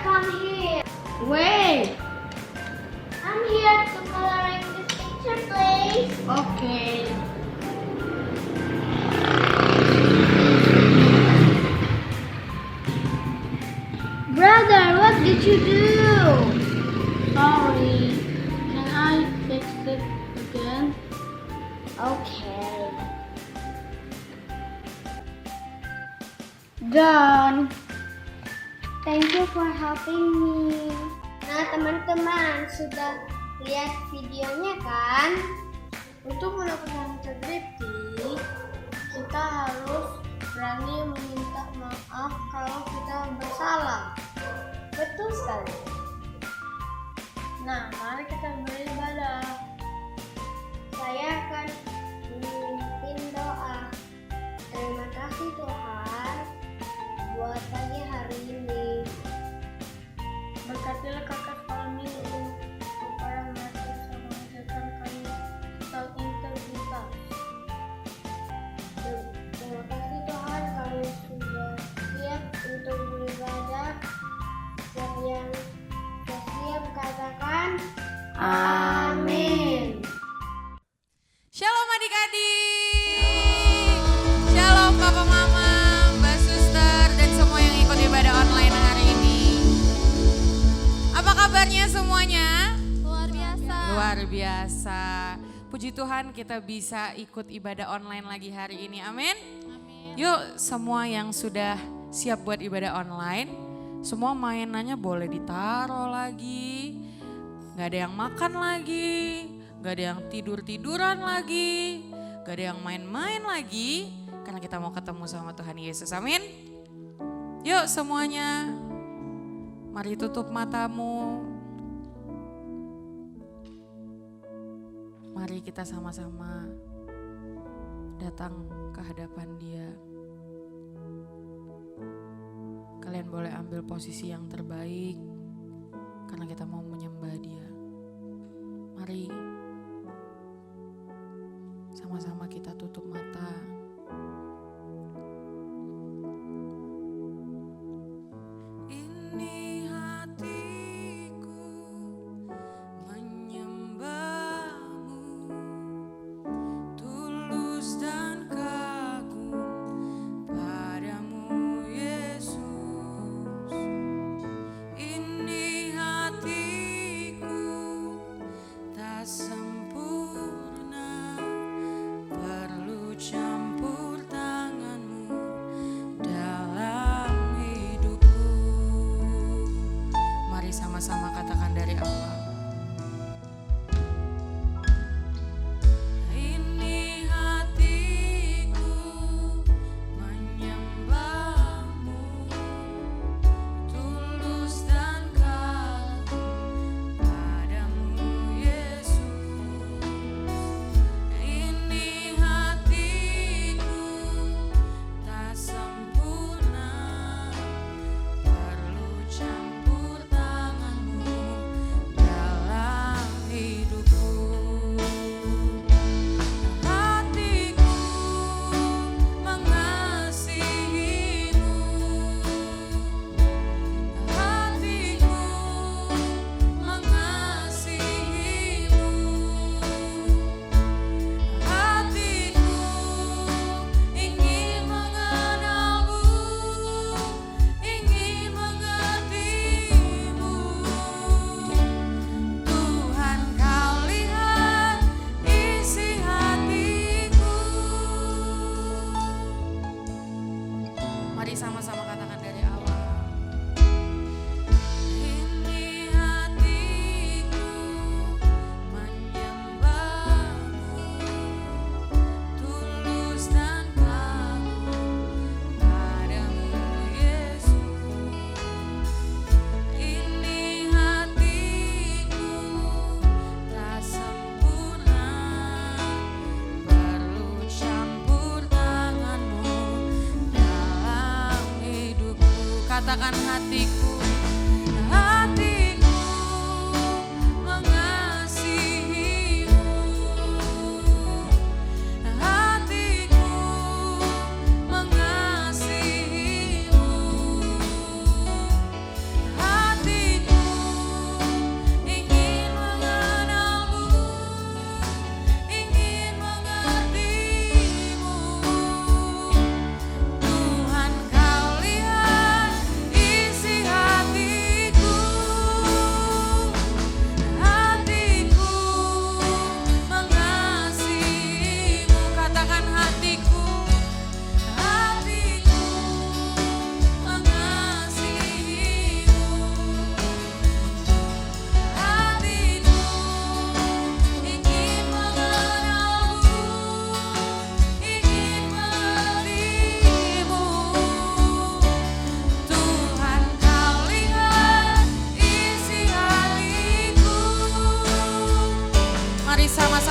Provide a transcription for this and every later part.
come here. Wait. I'm here to coloring this picture, please. Okay. Brother, what did you do? Sorry. Can I fix it again? Okay. Done. Thank you for helping me. Nah, teman-teman, sudah lihat videonya kan? Untuk melakukan integrity, kita harus berani meminta maaf kalau kita bersalah. Betul sekali. Nah, mari kita beribadah. Saya akan memimpin doa. Terima kasih Tuhan buat pagi hari ini. Berkatilah kakak kami supaya mereka bisa menghasilkan kami tentang integritas. Terima kasih Tuhan kami sudah siap untuk beribadah. Siap katakan amin. Shalom adik-adik, shalom papa mama, mbak suster dan semua yang ikut ibadah online hari ini. Apa kabarnya semuanya? Luar biasa. Luar biasa. Puji Tuhan kita bisa ikut ibadah online lagi hari ini, amin. Yuk semua yang sudah siap buat ibadah online, semua mainannya boleh ditaruh lagi. Gak ada yang makan lagi, gak ada yang tidur-tiduran lagi, gak ada yang main-main lagi. Karena kita mau ketemu sama Tuhan Yesus, amin. Yuk semuanya, mari tutup matamu. Mari kita sama-sama datang ke hadapan Dia. Kalian boleh ambil posisi yang terbaik karena kita mau menyembah Dia. Mari sama-sama kita tutup mata. Ini hatiku menyembahmu, tulus dan kagum padamu Yesus. Ini hatiku tak sempurna, perlu campur tanganmu dalam hidupku. Mari sama-sama katakan dari awal. Ini hatiku menyembahmu, tulus dan kagum padamu Yesus. Ini hatiku tak sempurna, perlu campur tanganmu dalam hidupku. Hatiku mengasihimu, hatiku mengasihimu, hatiku ingin mengenalmu, ingin mengertimu. Tuhan kau lihat isi hatiku. Mari sama-sama katakan dari awal. Ini hatiku menyembahmu, tulus dan kagum padamu Yesus. Ini hatiku tak sempurna, perlu campur tanganmu dalam hidupku. Katakan hatiku, hatiku mengasihimu, hatiku mengasihimu, hatiku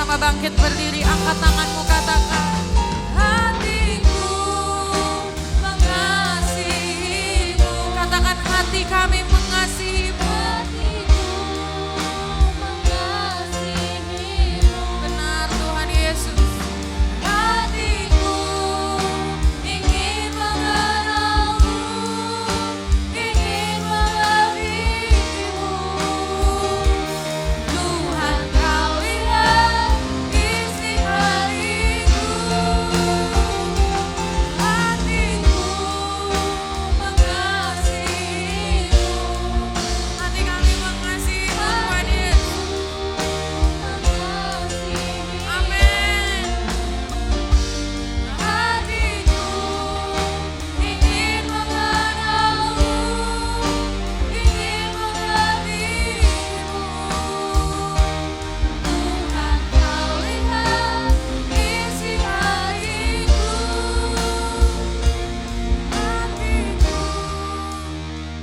sama-sama bangkit berdiri, angkat tanganmu, katakan. Hatiku mengasihimu. Katakan, hati kami mengasihimu. Benar Tuhan Yesus. Hatiku ingin mengenalmu, ingin mengasihimu. Tuhan, kau lihat isi hatiku. Hatiku mengasihimu. Hati kami mengasihimu Tuhan Yesus. Amin. Hatiku ingin mengenalmu, ingin mengasihimu. Tuhan, kau lihat isi hatiku. Hatiku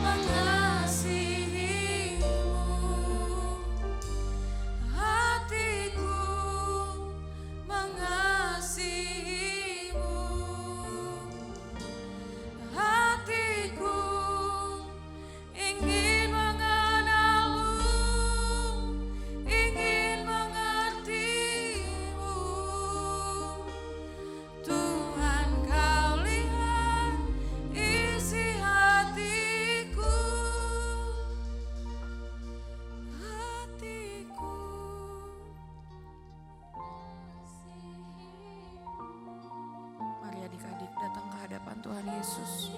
mengasihimu. Hatiku mengasihimu. Hatiku ingin mengenalmu, ingin mengertimu. Tuhan, kau lihat isi hatiku. Hatiku. Mari adik-adik datang ke hadapan Tuhan Yesus.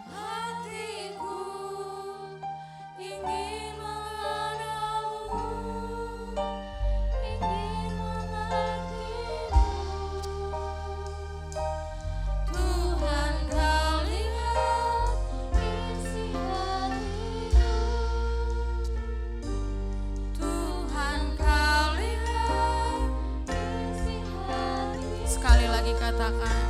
Hatiku ingin mengenalmu, ingin mengertimu. Tuhan, kau lihat isi hatiku. Tuhan, kau lihat isi hatiku. Sekali lagi katakan.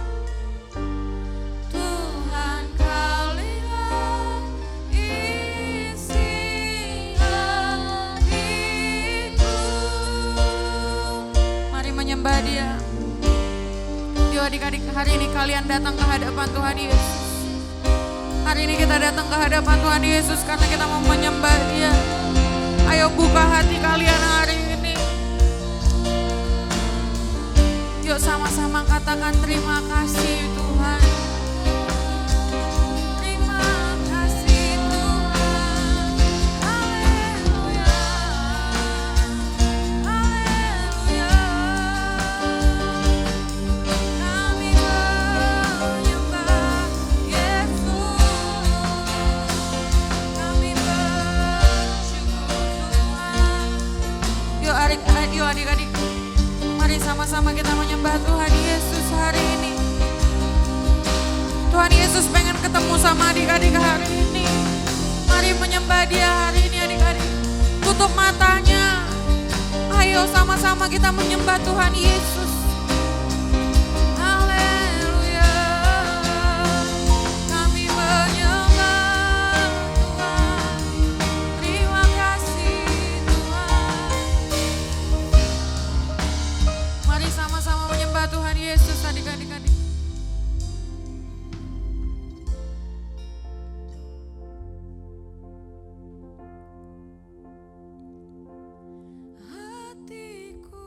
Tuhan, kau lihat isi hatiku. Mari menyembah Dia. Yuk adik-adik, hari ini kalian datang ke hadapan Tuhan Yesus. Hari ini kita datang ke hadapan Tuhan Yesus karena kita mau menyembah Dia. Ayo buka hati kalian hari ini. Yuk sama-sama katakan, terima kasih Tuhan. Terima kasih Tuhan. Haleluya. Haleluya. Kami menyembah Yesus. Kami bersyukur Tuhan. Yuk adik-adik, mari sama-sama kita menyembah Tuhan Yesus hari ini. Tuhan Yesus pengen ketemu sama adik-adik hari ini. Mari menyembah Dia hari ini adik-adik. Tutup matanya. Ayo sama-sama kita menyembah Tuhan Yesus. Haleluya. Kami menyembah Tuhan. Terima kasih Tuhan. Mari sama-sama menyembah Tuhan Yesus adik-adik. Hatiku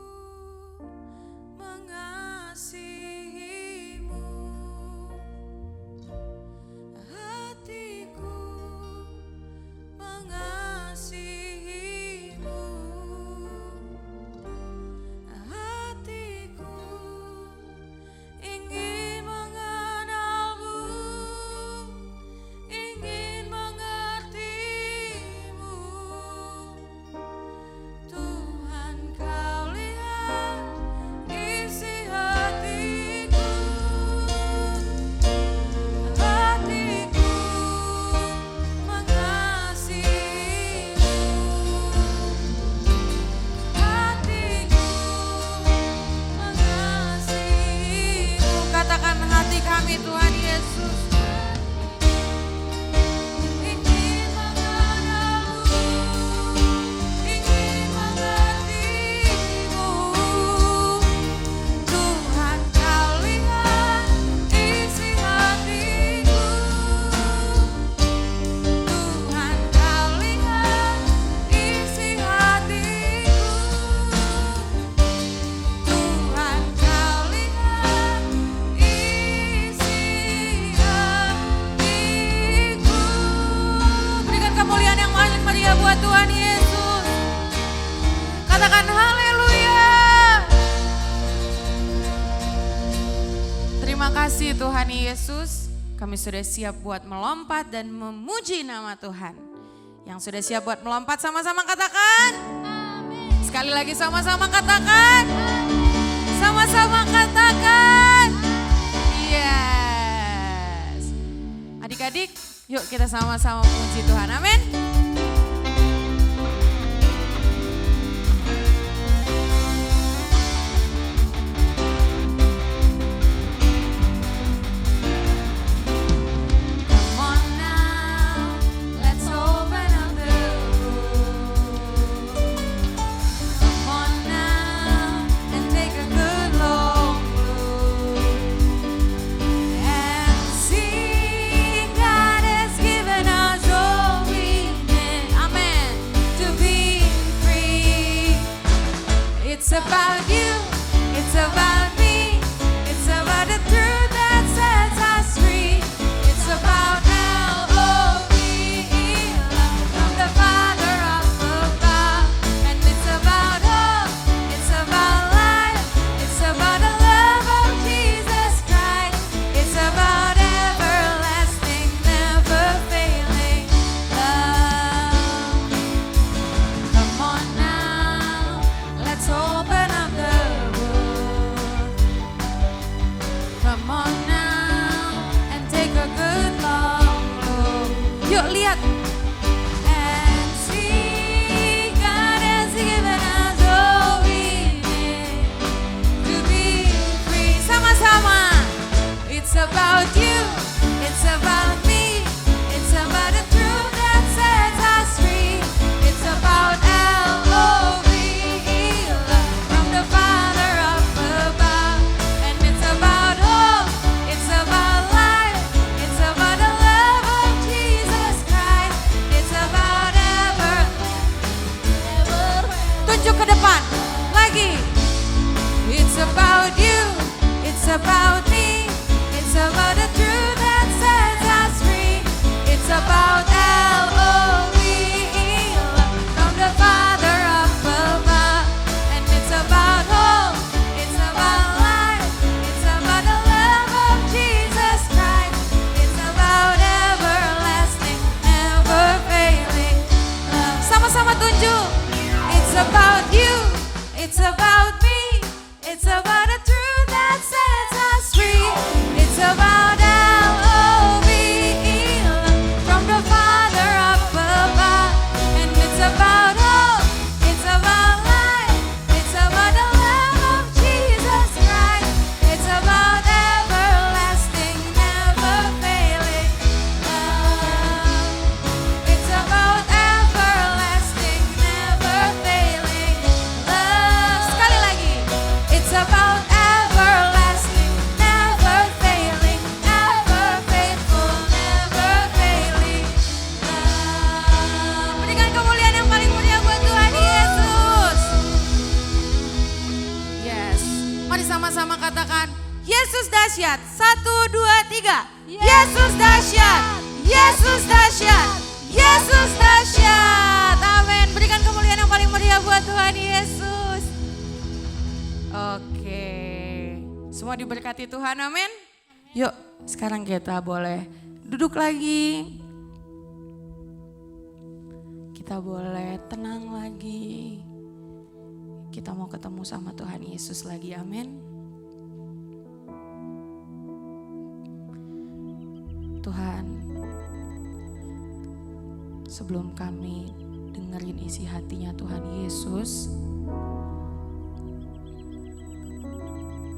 mengasihimu. Hatiku mengasihimu. Hatiku ingin mengenalmu, ingin mengertimu. Tuhan, kau lihat isi hatiku. Hatiku mengasihimu. Hatiku mengasihimu. Katakan, hati kami Tuhan Yesus. Terima kasih Tuhan Yesus. Kami sudah siap buat melompat dan memuji nama Tuhan. Yang sudah siap buat melompat sama-sama katakan. Sekali lagi sama-sama katakan. Sama-sama katakan. Yes. Adik-adik, yuk kita sama-sama memuji Tuhan. Amin. It's about you, it's about me, it's about the truth that sets us free. It's about L-O-V-E, love from the Father up above. And it's about hope, it's about life, it's about the love of Jesus Christ. It's about everlasting, never failing love. Come on now, let's open up the book. Come on now and take a good long look. Yuk lihat. And see, God has given us all we need to be free. Sama-sama. It's about you, it's about me, it's about the truth that sets us free. It's about L-O-V-E, love from the Father up above. And it's about hope, it's about life, it's about the love of Jesus Christ. It's about tunjuk ke depan, lagi. It's about you, it's about me, it's about the truth that sets us free. It's about L-O-V-E, love from the Father up above. And it's about hope, it's about life, it's about the love of Jesus Christ. It's about everlasting, never failing love. Sama-sama tunjuk. It's about you, it's about me, it's about the truth that sets us free. It's about L-O-V-E, love from the Father up above. And it's about hope, it's about life, it's about the love of Jesus Christ. It's about everlasting, never failing love. It's about everlasting, never failing love. Sekali lagi. It's about everlasting, never failing, ever faithful, never failing love. Berikan kemuliaan yang paling mulia buat Tuhan Yesus. Yes. Mari sama-sama katakan, Yesus dahsyat. 1, 2, 3. Yesus dahsyat. Yesus dahsyat. Yesus dahsyat. Amin. Berikan kemuliaan yang paling mulia buat Tuhan Yesus. Oke. Semua diberkati Tuhan, amin. Yuk, sekarang kita boleh duduk lagi. Kita boleh tenang lagi. Kita mau ketemu sama Tuhan Yesus lagi, amin. Tuhan, sebelum kami dengerin isi hatinya Tuhan Yesus,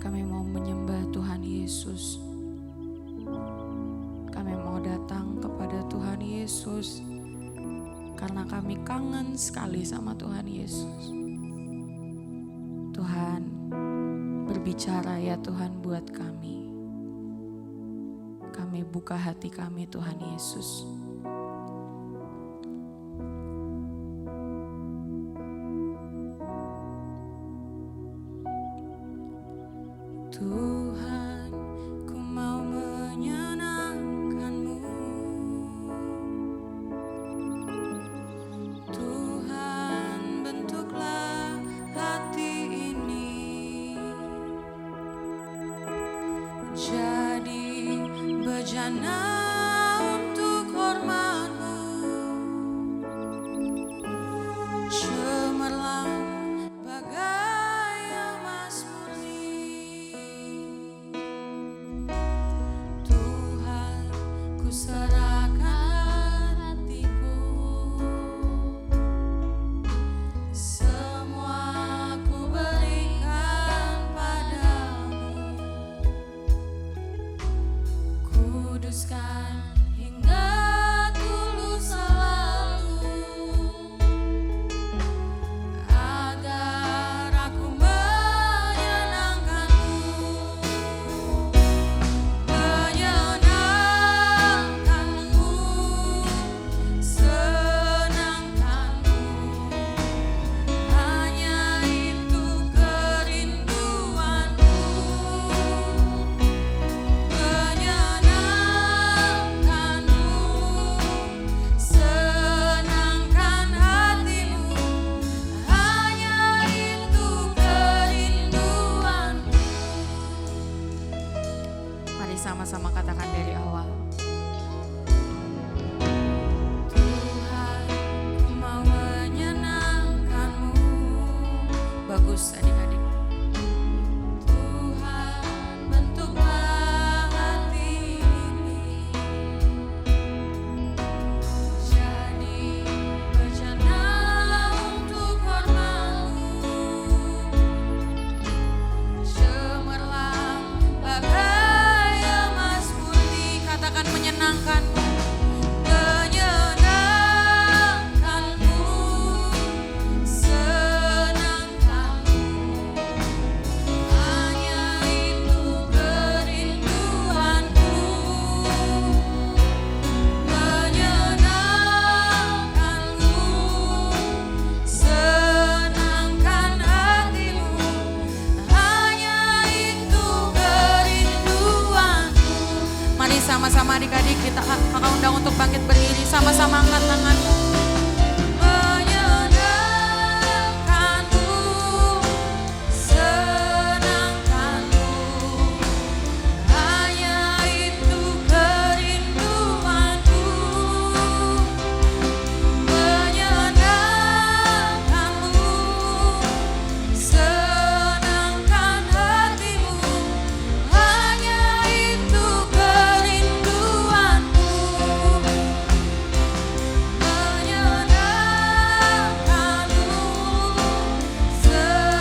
kami mau menyembah Tuhan Yesus. Kami mau datang kepada Tuhan Yesus karena kami kangen sekali sama Tuhan Yesus. Tuhan, berbicara ya Tuhan buat kami. Kami buka hati kami Tuhan Yesus. Tuhan, ku mau menyenangkan-Mu. Tuhan, bentuklah hati ini. Bejana untuk hormat-Mu, cemerlang bagai emas murni. Tuhan, ku serahkan hatiku, semua ku berikan padamu. Kuduskan hingga tulus selalu, agar aku menyenangkan-Mu, menyenangkan-Mu, senangkan-Mu. Hanya itu kerinduanku, menyenangkan-Mu, senangkan hati-Mu. Hanya itu kerinduanku. Mari sama-sama katakan dari awal. Tuhan, ku mau menyenangkan-Mu. Bagus adik-adik. Tuhan, bentuklah hati ini jadi bejana untuk hormat-Mu, cemerlang bagai emas murni. Katakan menyenangkan-Mu, menyenangkan-Mu, senangkan-Mu. Hanya itu kerinduanku, menyenangkan-Mu, senangkan hati-Mu. Hanya itu kerinduanku. Mari sama-sama adik-adik kita maka undang untuk bangkit berdiri, sama-sama angkat tanganmu. Menyenangkan-Mu,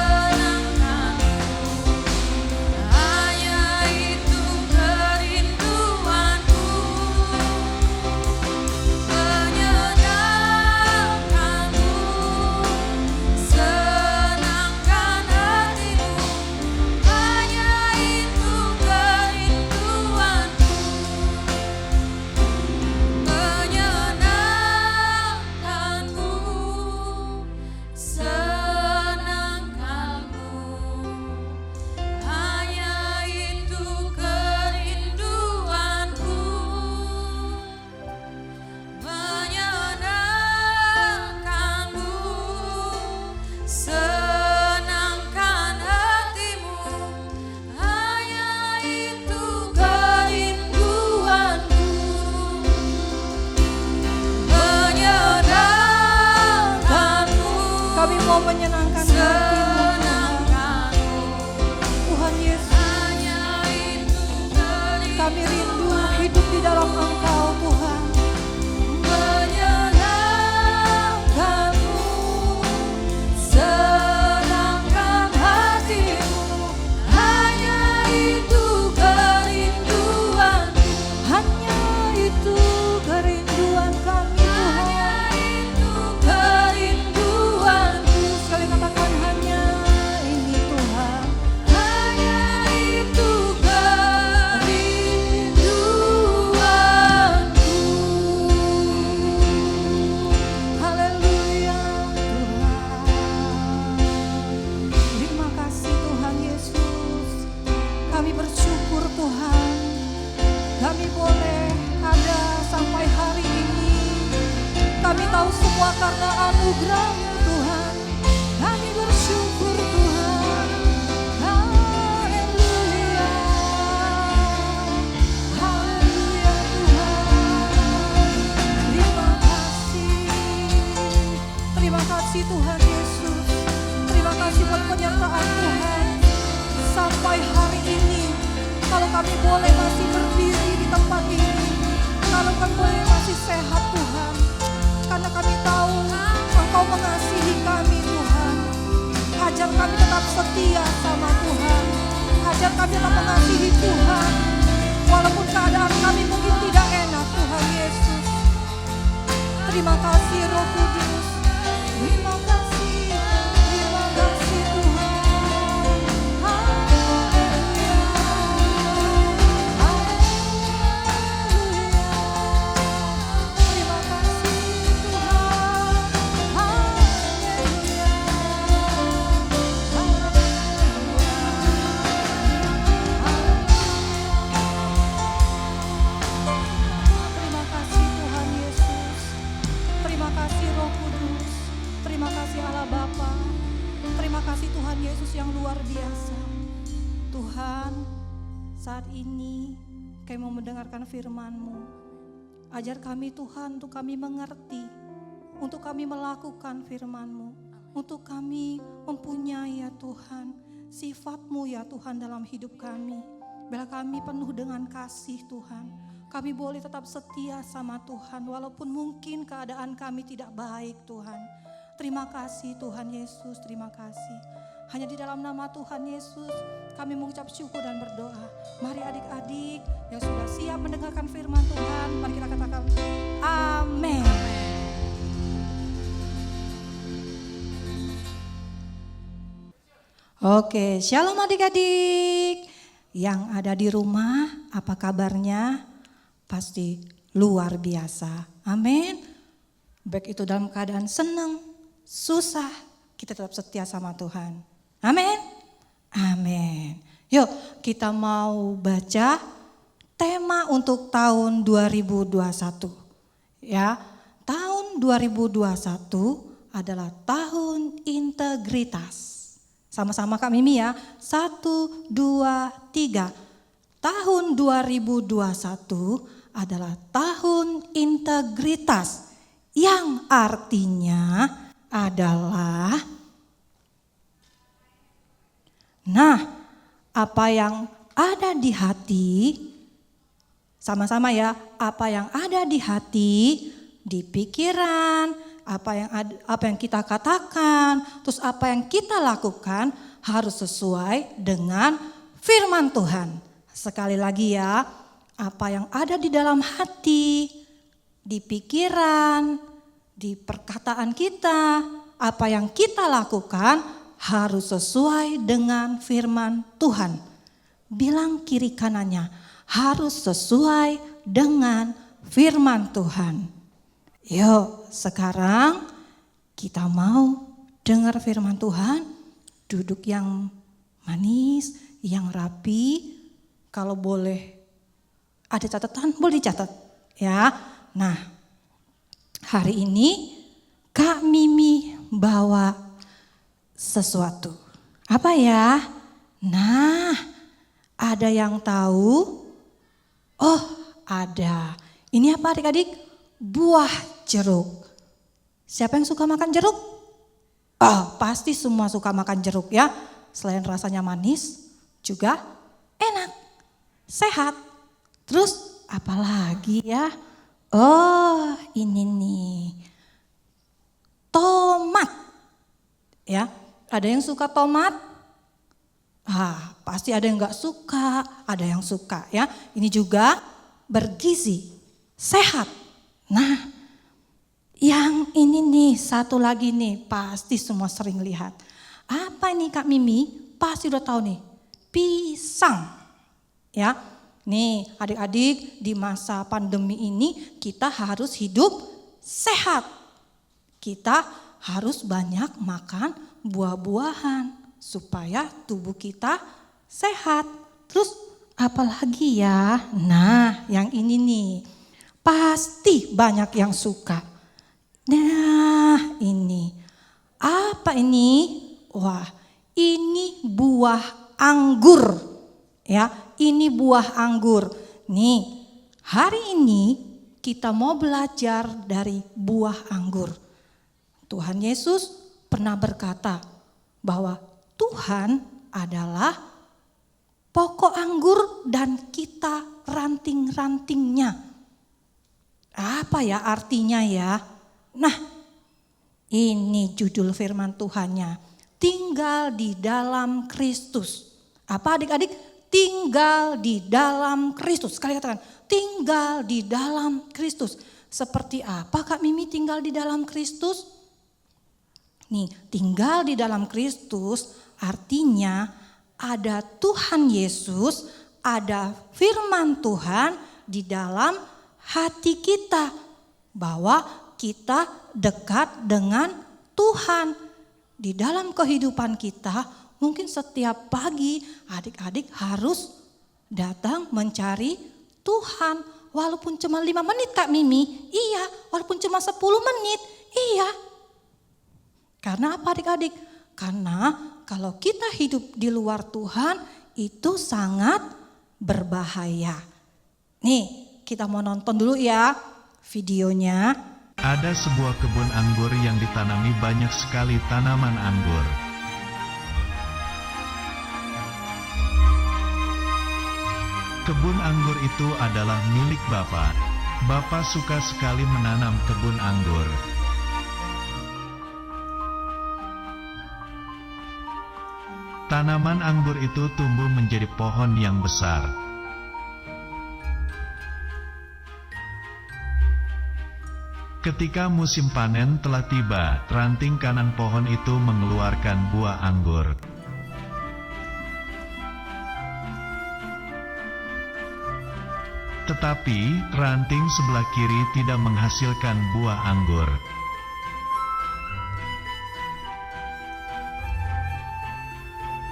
senangkan-Mu. Hanya itu kerinduanku, menyenangkan-Mu, senangkan hati-Mu. Hanya itu kerinduanku, mau menyenangkan hati-Mu, Tuhan Yesus. Kami rindu hidup di dalam Engkau, Tuhan. Menyenangkan-Mu, senangkan hati-Mu. Hanya itu kerinduan, Hanya itu kerinduan kami, Tuhan. Sekali katakan hanya ini, Tuhan. Hanya itu kerinduanku. Haleluya, Tuhan. Terima kasih Tuhan Yesus. Kami bersyukur Tuhan, kami boleh ada sampai hari ini. Kami tahu semua karena anugerah-Mu Tuhan. Kami bersyukur Tuhan. Haleluya, haleluya mengasihi Tuhan. Walaupun keadaan kami mungkin tidak enak, Tuhan Yesus. Terima kasih Roh Kudus. Terima kasih Tuhan. Haleluya. Haleluya. Terima kasih Tuhan. Haleluya. Terima kasih Tuhan Yesus. Terima kasih Roh Kudus. Terima kasih Allah Bapa. Terima kasih Tuhan Yesus yang luar biasa. Tuhan, saat ini kami mau mendengarkan firman-Mu. Ajar kami Tuhan untuk kami mengerti, untuk kami melakukan firman-Mu, untuk kami mempunyai ya Tuhan sifat-Mu ya Tuhan dalam hidup kami. Bila kami penuh dengan kasih Tuhan, kami boleh tetap setia sama Tuhan walaupun mungkin keadaan kami tidak baik Tuhan. Terima kasih Tuhan Yesus, terima kasih. Hanya di dalam nama Tuhan Yesus kami mengucap syukur dan berdoa. Mari adik-adik yang sudah siap mendengarkan firman Tuhan, mari kita katakan amin. Oke, shalom adik-adik yang ada di rumah, apa kabarnya? Pasti luar biasa, amin. Baik itu dalam keadaan senang, susah, kita tetap setia sama Tuhan, amin. Amin. Yuk kita mau baca tema untuk tahun 2021. Ya, tahun 2021 adalah tahun integritas. Sama-sama Kak Mimi ya. 1, 2, 3. Tahun 2021 adalah tahun integritas. Yang artinya adalah apa yang ada di hati, sama-sama ya, apa yang ada di hati, di pikiran, apa yang kita katakan, terus apa yang kita lakukan harus sesuai dengan firman Tuhan. Sekali lagi ya, apa yang ada di dalam hati, di pikiran, di perkataan kita, apa yang kita lakukan harus sesuai dengan firman Tuhan. Bilang kiri kanannya, harus sesuai dengan firman Tuhan. Yuk sekarang kita mau dengar firman Tuhan. Duduk yang manis, yang rapi. Kalau boleh ada catatan, boleh dicatat ya. Nah, hari ini Kak Mimi bawa sesuatu. Apa ya? Nah, ada yang tahu? Oh, ada. Ini apa adik-adik? Buah jeruk. Siapa yang suka makan jeruk? Oh, pasti semua suka makan jeruk ya. Selain rasanya manis, juga enak, sehat. Terus apa lagi ya? Oh, ini nih. Tomat. Ya, ada yang suka tomat? Pasti ada yang gak suka, ada yang suka ya. Ini juga bergizi, sehat. Nah, yang ini nih, satu lagi nih, pasti semua sering lihat. Apa ini Kak Mimi? Pasti udah tahu nih, pisang. Ya, nih adik-adik di masa pandemi ini kita harus hidup sehat. Kita harus banyak makan buah-buahan supaya tubuh kita sehat. Terus apalagi ya? Nah, yang ini nih pasti banyak yang suka. Nah, ini apa ini? Wah, ini buah anggur. Ya, ini buah anggur. Nih, hari ini kita mau belajar dari buah anggur. Tuhan Yesus pernah berkata bahwa Tuhan adalah pokok anggur dan kita ranting-rantingnya. Apa ya artinya ya? Nah, ini judul firman Tuhannya. Tinggal di dalam Kristus. Apa adik-adik? tinggal di dalam Kristus. Sekali katakan, tinggal di dalam Kristus. Seperti apa Kak Mimi tinggal di dalam Kristus? Nih, tinggal di dalam Kristus artinya ada Tuhan Yesus, ada firman Tuhan di dalam hati kita. Bahwa kita dekat dengan Tuhan. Di dalam kehidupan kita, mungkin setiap pagi adik-adik harus datang mencari Tuhan. Walaupun cuma 5 menit Kak Mimi, iya. Walaupun cuma 10 menit, iya. Karena apa adik-adik? Karena kalau kita hidup di luar Tuhan, itu sangat berbahaya. Nih, kita mau nonton dulu ya videonya. Ada sebuah kebun anggur yang ditanami banyak sekali tanaman anggur. Kebun anggur itu adalah milik Bapa. Bapa suka sekali menanam kebun anggur. Tanaman anggur itu tumbuh menjadi pohon yang besar. Ketika musim panen telah tiba, ranting kanan pohon itu mengeluarkan buah anggur. Tetapi, ranting sebelah kiri tidak menghasilkan buah anggur.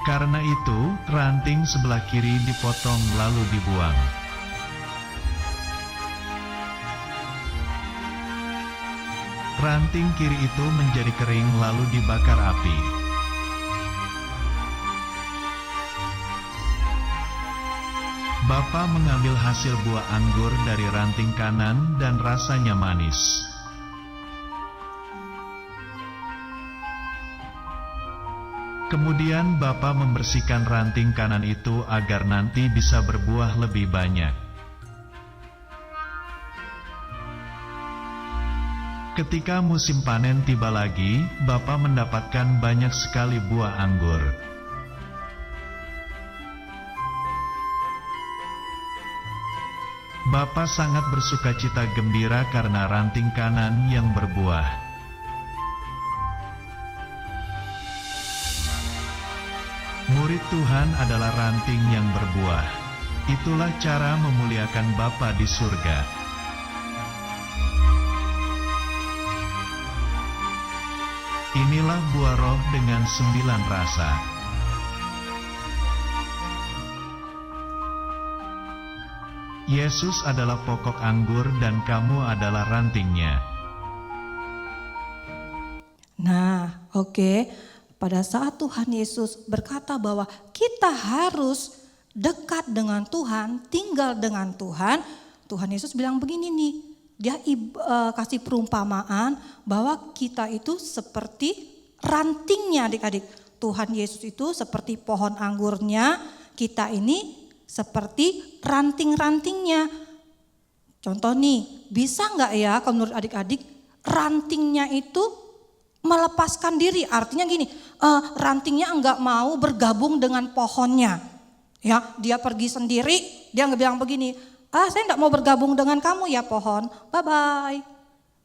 Karena itu, ranting sebelah kiri dipotong lalu dibuang. Ranting kiri itu menjadi kering lalu dibakar api. Bapa mengambil hasil buah anggur dari ranting kanan dan rasanya manis. Kemudian Bapa membersihkan ranting kanan itu agar nanti bisa berbuah lebih banyak. Ketika musim panen tiba lagi, Bapa mendapatkan banyak sekali buah anggur. Bapa sangat bersukacita gembira karena ranting kanan yang berbuah. Murid Tuhan adalah ranting yang berbuah. Itulah cara memuliakan Bapa di surga. Inilah buah roh dengan 9 rasa. Yesus adalah pokok anggur dan kamu adalah rantingnya. Nah, oke. Pada saat Tuhan Yesus berkata bahwa kita harus dekat dengan Tuhan, tinggal dengan Tuhan, Tuhan Yesus bilang begini nih. Dia kasih perumpamaan bahwa kita itu seperti rantingnya adik-adik. Tuhan Yesus itu seperti pohon anggurnya, kita ini seperti ranting-rantingnya. Contoh nih, bisa nggak ya kalau menurut adik-adik rantingnya itu melepaskan diri? Artinya gini, rantingnya enggak mau bergabung dengan pohonnya. Ya, dia pergi sendiri, dia nggak bilang begini, saya enggak mau bergabung dengan kamu ya pohon, bye-bye.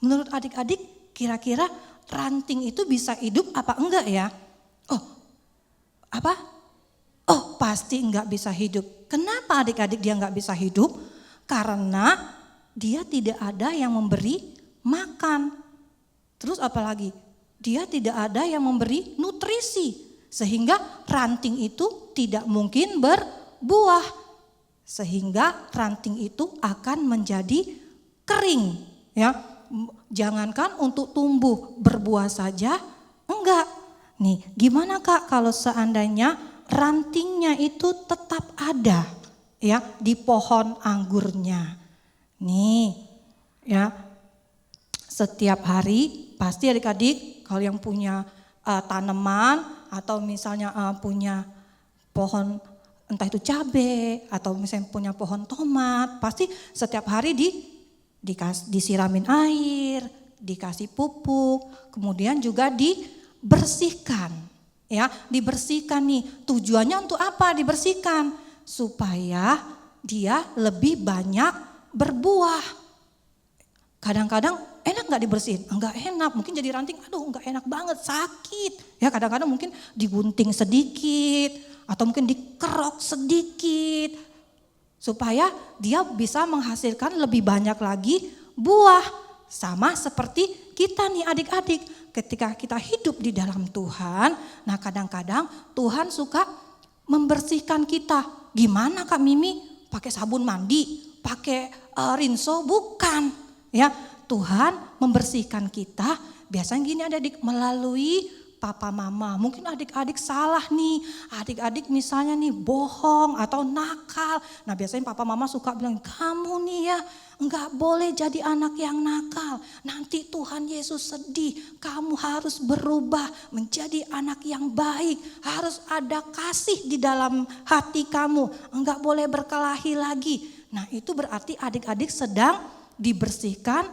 Menurut adik-adik kira-kira ranting itu bisa hidup apa enggak ya? Pasti enggak bisa hidup. Kenapa adik-adik dia enggak bisa hidup? Karena dia tidak ada yang memberi makan. Terus apalagi? Dia tidak ada yang memberi nutrisi. Sehingga ranting itu tidak mungkin berbuah. Sehingga ranting itu akan menjadi kering, ya. Jangankan untuk tumbuh berbuah saja, enggak. Nih, gimana Kak kalau seandainya rantingnya itu tetap ada, ya, di pohon anggurnya. Nih, ya. Setiap hari pasti adik-adik kalau yang punya tanaman atau misalnya punya pohon entah itu cabai atau misalnya punya pohon tomat, pasti setiap hari disiramin air, dikasih pupuk, kemudian juga dibersihkan. Ya, dibersihkan nih. Tujuannya untuk apa dibersihkan? supaya dia lebih banyak berbuah. Kadang-kadang enak gak dibersihin? Enggak enak, mungkin jadi ranting, aduh enggak enak banget, sakit. Ya kadang-kadang mungkin digunting sedikit atau mungkin dikerok sedikit. Supaya dia bisa menghasilkan lebih banyak lagi buah. Sama seperti kita nih adik-adik, ketika kita hidup di dalam Tuhan, nah kadang-kadang Tuhan suka membersihkan kita. Gimana Kak Mimi? Pakai sabun mandi, pakai rinso? Bukan. Ya, Tuhan membersihkan kita biasanya gini adik-adik, melalui papa mama. Mungkin adik-adik salah nih, adik-adik misalnya nih bohong atau nakal. Nah biasanya papa mama suka bilang, kamu nih ya enggak boleh jadi anak yang nakal. Nanti Tuhan Yesus sedih, kamu harus berubah menjadi anak yang baik. Harus ada kasih di dalam hati kamu, enggak boleh berkelahi lagi. Nah itu berarti adik-adik sedang dibersihkan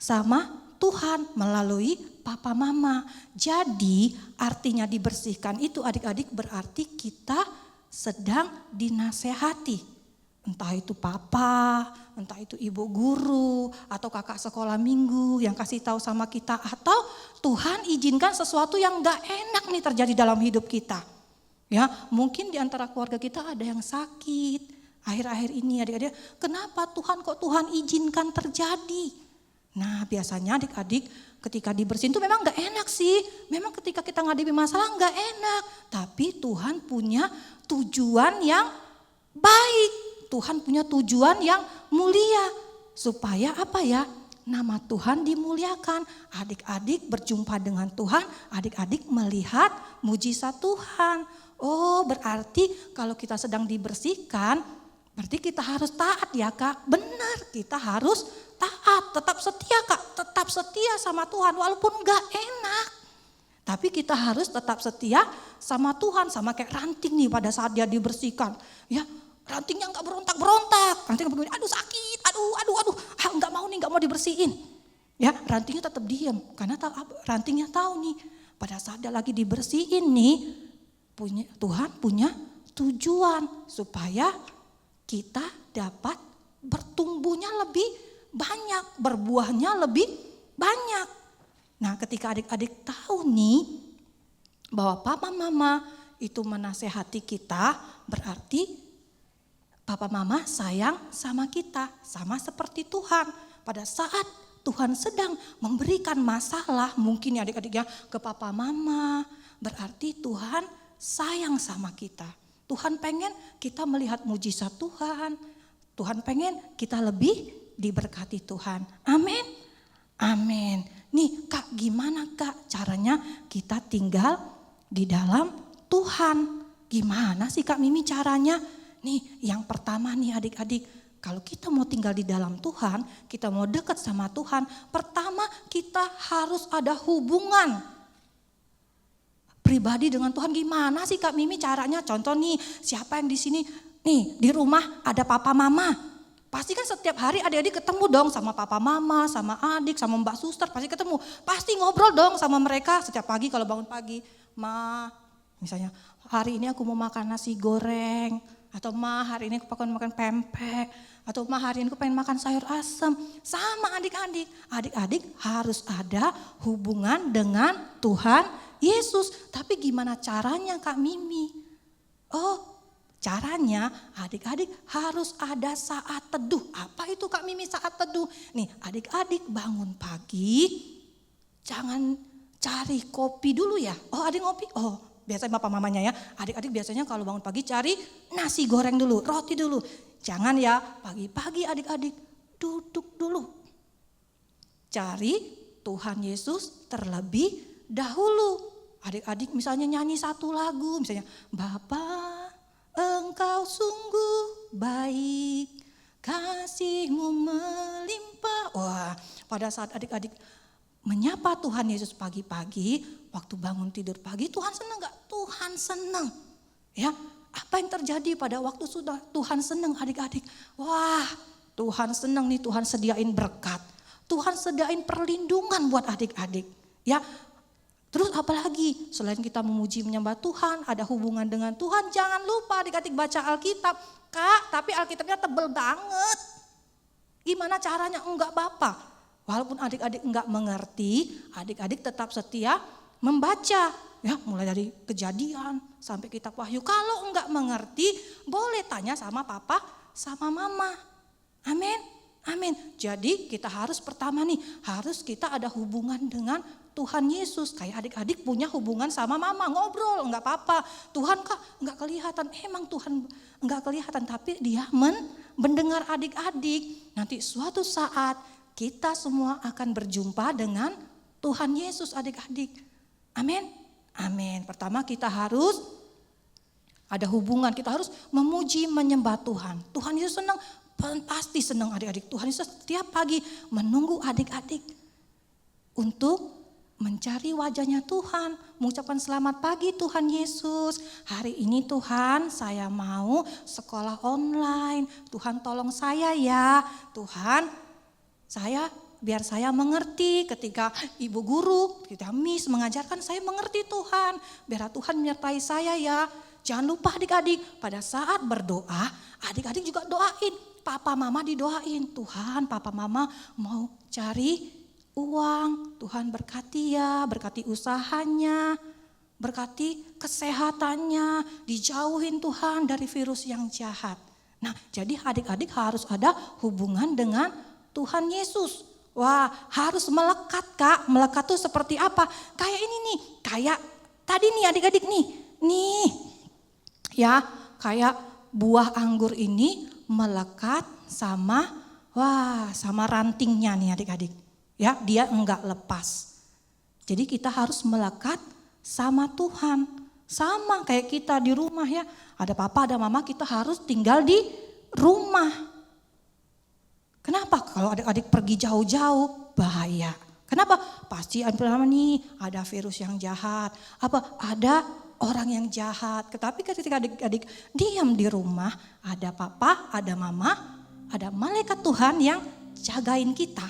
sama Tuhan melalui papa mama. Jadi artinya dibersihkan itu adik-adik berarti kita sedang dinasehati. Entah itu papa, entah itu ibu guru atau kakak sekolah minggu yang kasih tahu sama kita. Atau Tuhan izinkan sesuatu yang gak enak nih terjadi dalam hidup kita. Ya, mungkin di antara keluarga kita ada yang sakit. Akhir-akhir ini adik-adik, kenapa Tuhan izinkan terjadi? Nah biasanya adik-adik ketika dibersihin itu memang gak enak sih. Memang ketika kita ngadepi masalah gak enak. Tapi Tuhan punya tujuan yang baik. Tuhan punya tujuan yang mulia. Supaya apa ya? Nama Tuhan dimuliakan. Adik-adik berjumpa dengan Tuhan. Adik-adik melihat mujizat Tuhan. Oh berarti kalau kita sedang dibersihkan, berarti kita harus taat ya Kak. Benar, kita harus taat, tetap setia Kak, tetap setia sama Tuhan walaupun gak enak. Tapi kita harus tetap setia sama Tuhan, sama kayak ranting nih pada saat dia dibersihkan. Ya, rantingnya gak berontak-berontak, rantingnya begini, aduh sakit, aduh, gak mau nih, gak mau dibersihin. Ya, rantingnya tetap diam, karena rantingnya tahu nih, pada saat dia lagi dibersihin nih, Tuhan punya tujuan supaya kita dapat bertumbuhnya lebih banyak, berbuahnya lebih banyak. Nah ketika adik-adik tahu nih bahwa papa mama itu menasehati kita, berarti papa mama sayang sama kita, sama seperti Tuhan. Pada saat Tuhan sedang memberikan masalah mungkin ya adik-adik ya ke papa mama, berarti Tuhan sayang sama kita. Tuhan pengen kita melihat mujizat Tuhan. Tuhan pengen kita lebih diberkati Tuhan. Amin. Amin. Nih Kak, gimana Kak caranya kita tinggal di dalam Tuhan? Gimana sih Kak Mimi caranya? Nih yang pertama nih adik-adik, kalau kita mau tinggal di dalam Tuhan, kita mau dekat sama Tuhan, pertama kita harus ada hubungan pribadi dengan Tuhan. Gimana sih Kak Mimi caranya? Contoh nih, siapa yang di sini nih di rumah ada papa mama. Pasti kan setiap hari adik-adik ketemu dong sama papa mama, sama adik, sama mbak suster, pasti ketemu. Pasti ngobrol dong sama mereka setiap pagi kalau bangun pagi. Ma, misalnya hari ini aku mau makan nasi goreng. Atau ma hari ini aku pengen makan pempek. Atau ma hari ini aku pengen makan sayur asem. Sama adik-adik. Adik-adik harus ada hubungan dengan Tuhan Yesus. Tapi gimana caranya Kak Mimi? Oh caranya adik-adik harus ada saat teduh. Apa itu Kak Mimi saat teduh? Nih adik-adik bangun pagi jangan cari kopi dulu ya. Oh adik ngopi? Oh biasanya bapak mamanya ya. Adik-adik biasanya kalau bangun pagi cari nasi goreng dulu, roti dulu. Jangan ya pagi-pagi adik-adik duduk dulu. Cari Tuhan Yesus terlebih dahulu. Adik-adik misalnya nyanyi satu lagu misalnya. Bapa Engkau sungguh baik, kasih-Mu melimpah. Wah, pada saat adik-adik menyapa Tuhan Yesus pagi-pagi, waktu bangun tidur pagi, Tuhan senang gak? Tuhan senang. Ya, apa yang terjadi pada waktu sudah Tuhan senang adik-adik? Wah, Tuhan senang nih, Tuhan sediain berkat. Tuhan sediain perlindungan buat adik-adik. Ya, Terus apalagi selain kita memuji menyembah Tuhan, ada hubungan dengan Tuhan, jangan lupa adik-adik baca Alkitab. Kak, tapi Alkitabnya tebel banget. Gimana caranya? Enggak apa-apa. Walaupun adik-adik enggak mengerti, adik-adik tetap setia membaca. Ya, mulai dari Kejadian sampai kitab Wahyu. Kalau enggak mengerti, boleh tanya sama papa, sama mama. Amin. Amin. Jadi kita harus pertama nih, harus kita ada hubungan dengan Tuhan Yesus. Kayak adik-adik punya hubungan sama mama, ngobrol enggak apa-apa. Tuhan kak enggak kelihatan, emang Tuhan enggak kelihatan, tapi dia mendengar adik-adik. Nanti suatu saat kita semua akan berjumpa dengan Tuhan Yesus adik-adik. Amin. Amin. Pertama kita harus ada hubungan, kita harus memuji menyembah Tuhan. Tuhan Yesus senang, pasti senang adik-adik. Tuhan Yesus setiap pagi menunggu adik-adik untuk mencari wajahnya Tuhan, mengucapkan selamat pagi Tuhan Yesus. Hari ini Tuhan saya mau sekolah online, Tuhan tolong saya ya. Tuhan biar saya mengerti ketika ibu guru, ketika miss mengajarkan saya mengerti Tuhan. Biar Tuhan menyertai saya ya. Jangan lupa adik-adik pada saat berdoa, adik-adik juga doain. Papa mama didoain, Tuhan papa mama mau cari uang, Tuhan berkati ya, berkati usahanya, berkati kesehatannya, dijauhin Tuhan dari virus yang jahat. Nah, jadi adik-adik harus ada hubungan dengan Tuhan Yesus. Wah, harus melekat Kak. Melekat tuh seperti apa? Kayak ini nih, kayak tadi nih adik-adik nih. Nih, ya kayak buah anggur ini melekat sama rantingnya nih adik-adik. Ya, dia enggak lepas. Jadi kita harus melekat sama Tuhan. Sama kayak kita di rumah ya. Ada papa, ada mama, kita harus tinggal di rumah. Kenapa? Kalau adik-adik pergi jauh-jauh bahaya. Kenapa? Pasti ada virus yang jahat. Ada orang yang jahat. Tetapi ketika adik-adik diam di rumah, ada papa, ada mama, ada malaikat Tuhan yang jagain kita.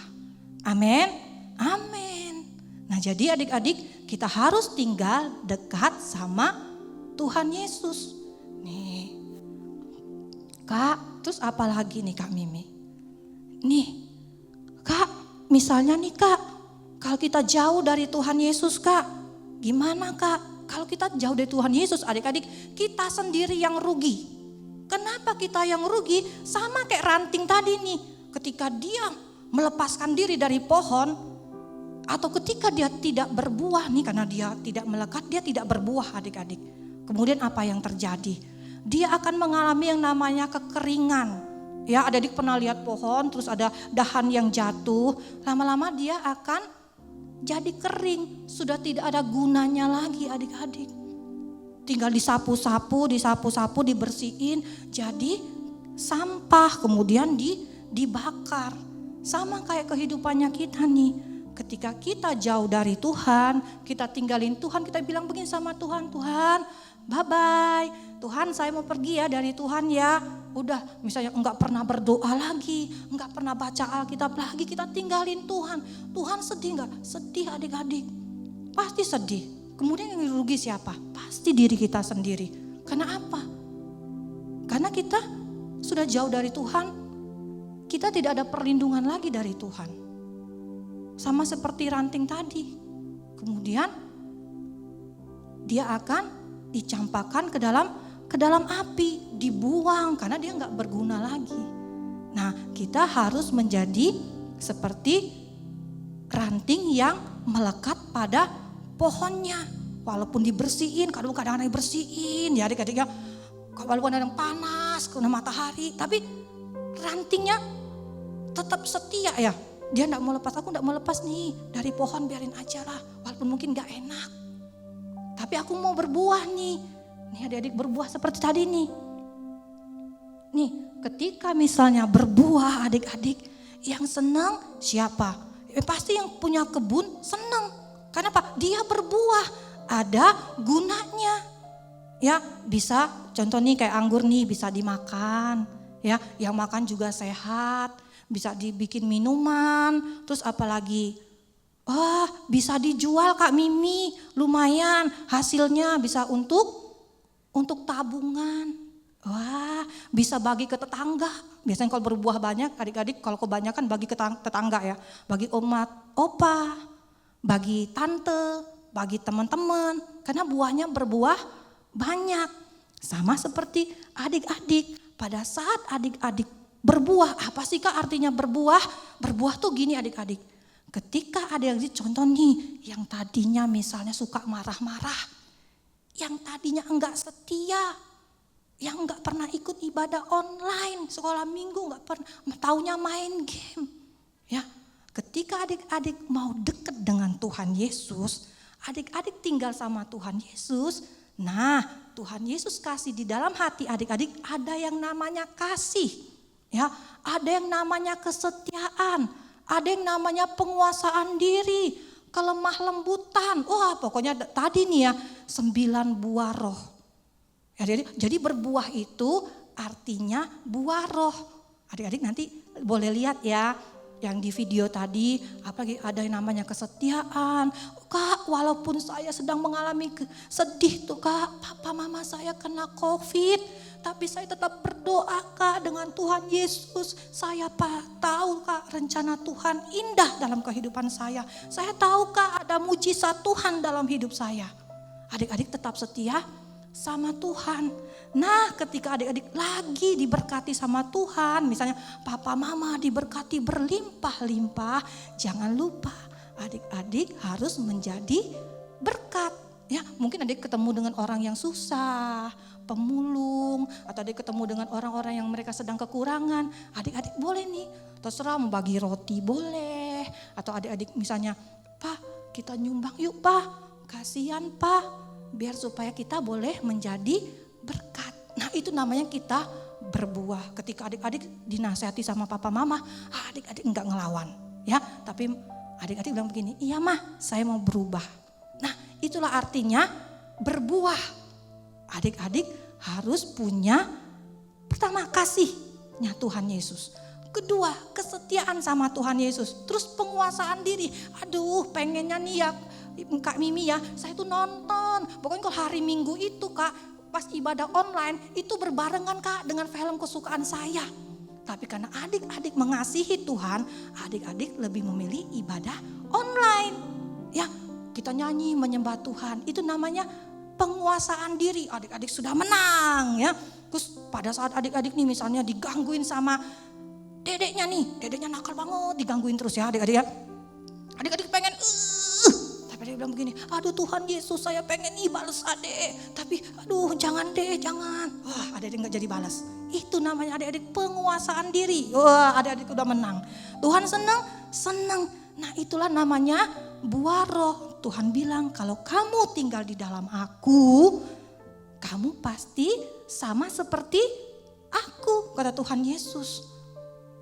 Amin. Amin. Nah, jadi adik-adik kita harus tinggal dekat sama Tuhan Yesus. Nih. Kak, terus apa lagi nih Kak Mimi? Nih. Kak, misalnya nih Kak, kalau kita jauh dari Tuhan Yesus Kak, gimana Kak? Kalau kita jauh dari Tuhan Yesus adik-adik, kita sendiri yang rugi. Kenapa kita yang rugi? Sama kayak ranting tadi nih. Ketika dia melepaskan diri dari pohon, atau ketika dia tidak berbuah nih, karena dia tidak melekat, dia tidak berbuah adik-adik. Kemudian apa yang terjadi? Dia akan mengalami yang namanya kekeringan. Ya, adik-adik pernah lihat pohon, terus ada dahan yang jatuh, lama-lama dia akan jadi kering, sudah tidak ada gunanya lagi adik-adik. Tinggal disapu-sapu, dibersihin, jadi sampah, kemudian dibakar. Sama kayak kehidupannya kita nih. Ketika kita jauh dari Tuhan, kita tinggalin Tuhan, kita bilang begini sama Tuhan, Tuhan bye-bye. Tuhan saya mau pergi ya dari Tuhan ya. Udah misalnya enggak pernah berdoa lagi, enggak pernah baca Alkitab lagi, kita tinggalin Tuhan. Tuhan sedih enggak? Sedih adik-adik. Pasti sedih. Kemudian yang rugi siapa? Pasti diri kita sendiri. Karena apa? Karena kita sudah jauh dari Tuhan, kita tidak ada perlindungan lagi dari Tuhan. Sama seperti ranting tadi. Kemudian dia akan dicampakkan ke dalam api, dibuang karena dia nggak berguna lagi. Nah, kita harus menjadi seperti ranting yang melekat pada pohonnya. Walaupun dibersihin, kadang-kadang dibersihin ya adik-adik ya. Walaupun ada yang panas, kena matahari, tapi rantingnya tetap setia ya. Dia enggak mau lepas, aku enggak mau lepas nih dari pohon, biarin aja lah. Walaupun mungkin enggak enak. Tapi aku mau berbuah nih. Nih adik-adik berbuah seperti tadi nih. Nih ketika misalnya berbuah adik-adik, yang senang siapa? Pasti yang punya kebun senang. Karena apa? Dia berbuah, ada gunanya. Ya bisa contoh nih kayak anggur nih bisa dimakan. Ya yang makan juga sehat. Bisa dibikin minuman, terus apalagi Wah, bisa dijual Kak Mimi, lumayan hasilnya bisa untuk tabungan. Wah, bisa bagi ke tetangga. Biasanya kalau berbuah banyak, adik-adik kalau kebanyakan bagi ke tetangga ya. Bagi omat, opa, bagi tante, bagi teman-teman. Karena buahnya berbuah banyak. Sama seperti adik-adik. Pada saat adik-adik berbuah, apa sih Kak artinya berbuah? Berbuah tuh gini adik-adik. Ketika adik-adik contoh nih, yang tadinya misalnya suka marah-marah, yang tadinya enggak setia, yang enggak pernah ikut ibadah online, sekolah minggu enggak pernah, taunya main game. Ya, ketika adik-adik mau dekat dengan Tuhan Yesus, adik-adik tinggal sama Tuhan Yesus. Nah, Tuhan Yesus kasih di dalam hati adik-adik ada yang namanya kasih. Ya, ada yang namanya kesetiaan, ada yang namanya penguasaan diri, kelemah lembutan. Wah, pokoknya tadi nih ya 9 buah roh. Ya, jadi berbuah itu artinya buah roh. Adik-adik nanti boleh lihat ya yang di video tadi, apalagi ada yang namanya kesetiaan. Kak, walaupun saya sedang mengalami sedih tuh Kak, papa mama saya kena COVID, tapi saya tetap berdoa Kak dengan Tuhan Yesus. Saya tahu Kak rencana Tuhan indah dalam kehidupan saya. Saya tahu Kak ada mujizat Tuhan dalam hidup saya. Adik-adik tetap setia sama Tuhan. Nah, ketika adik-adik lagi diberkati sama Tuhan, misalnya papa mama diberkati berlimpah-limpah, jangan lupa adik-adik harus menjadi berkat. Ya, mungkin adik ketemu dengan orang yang susah, pemulung, atau adik ketemu dengan orang-orang yang mereka sedang kekurangan. Adik-adik boleh nih, terserah mau bagi roti boleh, atau adik-adik misalnya, Pak kita nyumbang yuk Pak, kasihan Pak, biar supaya kita boleh menjadi berkat. Nah itu namanya kita berbuah. Ketika adik-adik dinasihati sama papa mama, adik-adik enggak ngelawan. Ya, tapi adik-adik bilang begini, iya mah saya mau berubah. Nah itulah artinya berbuah. Adik-adik harus punya pertama kasihnya Tuhan Yesus. Kedua kesetiaan sama Tuhan Yesus. Terus penguasaan diri. Aduh pengennya nih ya Kak Mimi ya, saya tuh nonton. Pokoknya kalau hari Minggu itu Kak, pas ibadah online itu berbarengan Kak dengan film kesukaan saya. Tapi karena adik-adik mengasihi Tuhan, adik-adik lebih memilih ibadah online. Ya, kita nyanyi menyembah Tuhan, itu namanya penguasaan diri. Adik-adik sudah menang ya. Terus pada saat adik-adik nih misalnya digangguin sama dedeknya nih, dedeknya nakal banget, digangguin terus ya adik-adik ya. Adik-adik pengen dia bilang begini, aduh Tuhan Yesus saya pengen nih balas adek, tapi aduh jangan deh jangan. Wah adik-adik gak jadi balas. Itu namanya adik-adik penguasaan diri. Wah adik-adik udah menang. Tuhan senang. Nah itulah namanya buah roh. Tuhan bilang kalau kamu tinggal di dalam aku, kamu pasti sama seperti aku, kata Tuhan Yesus.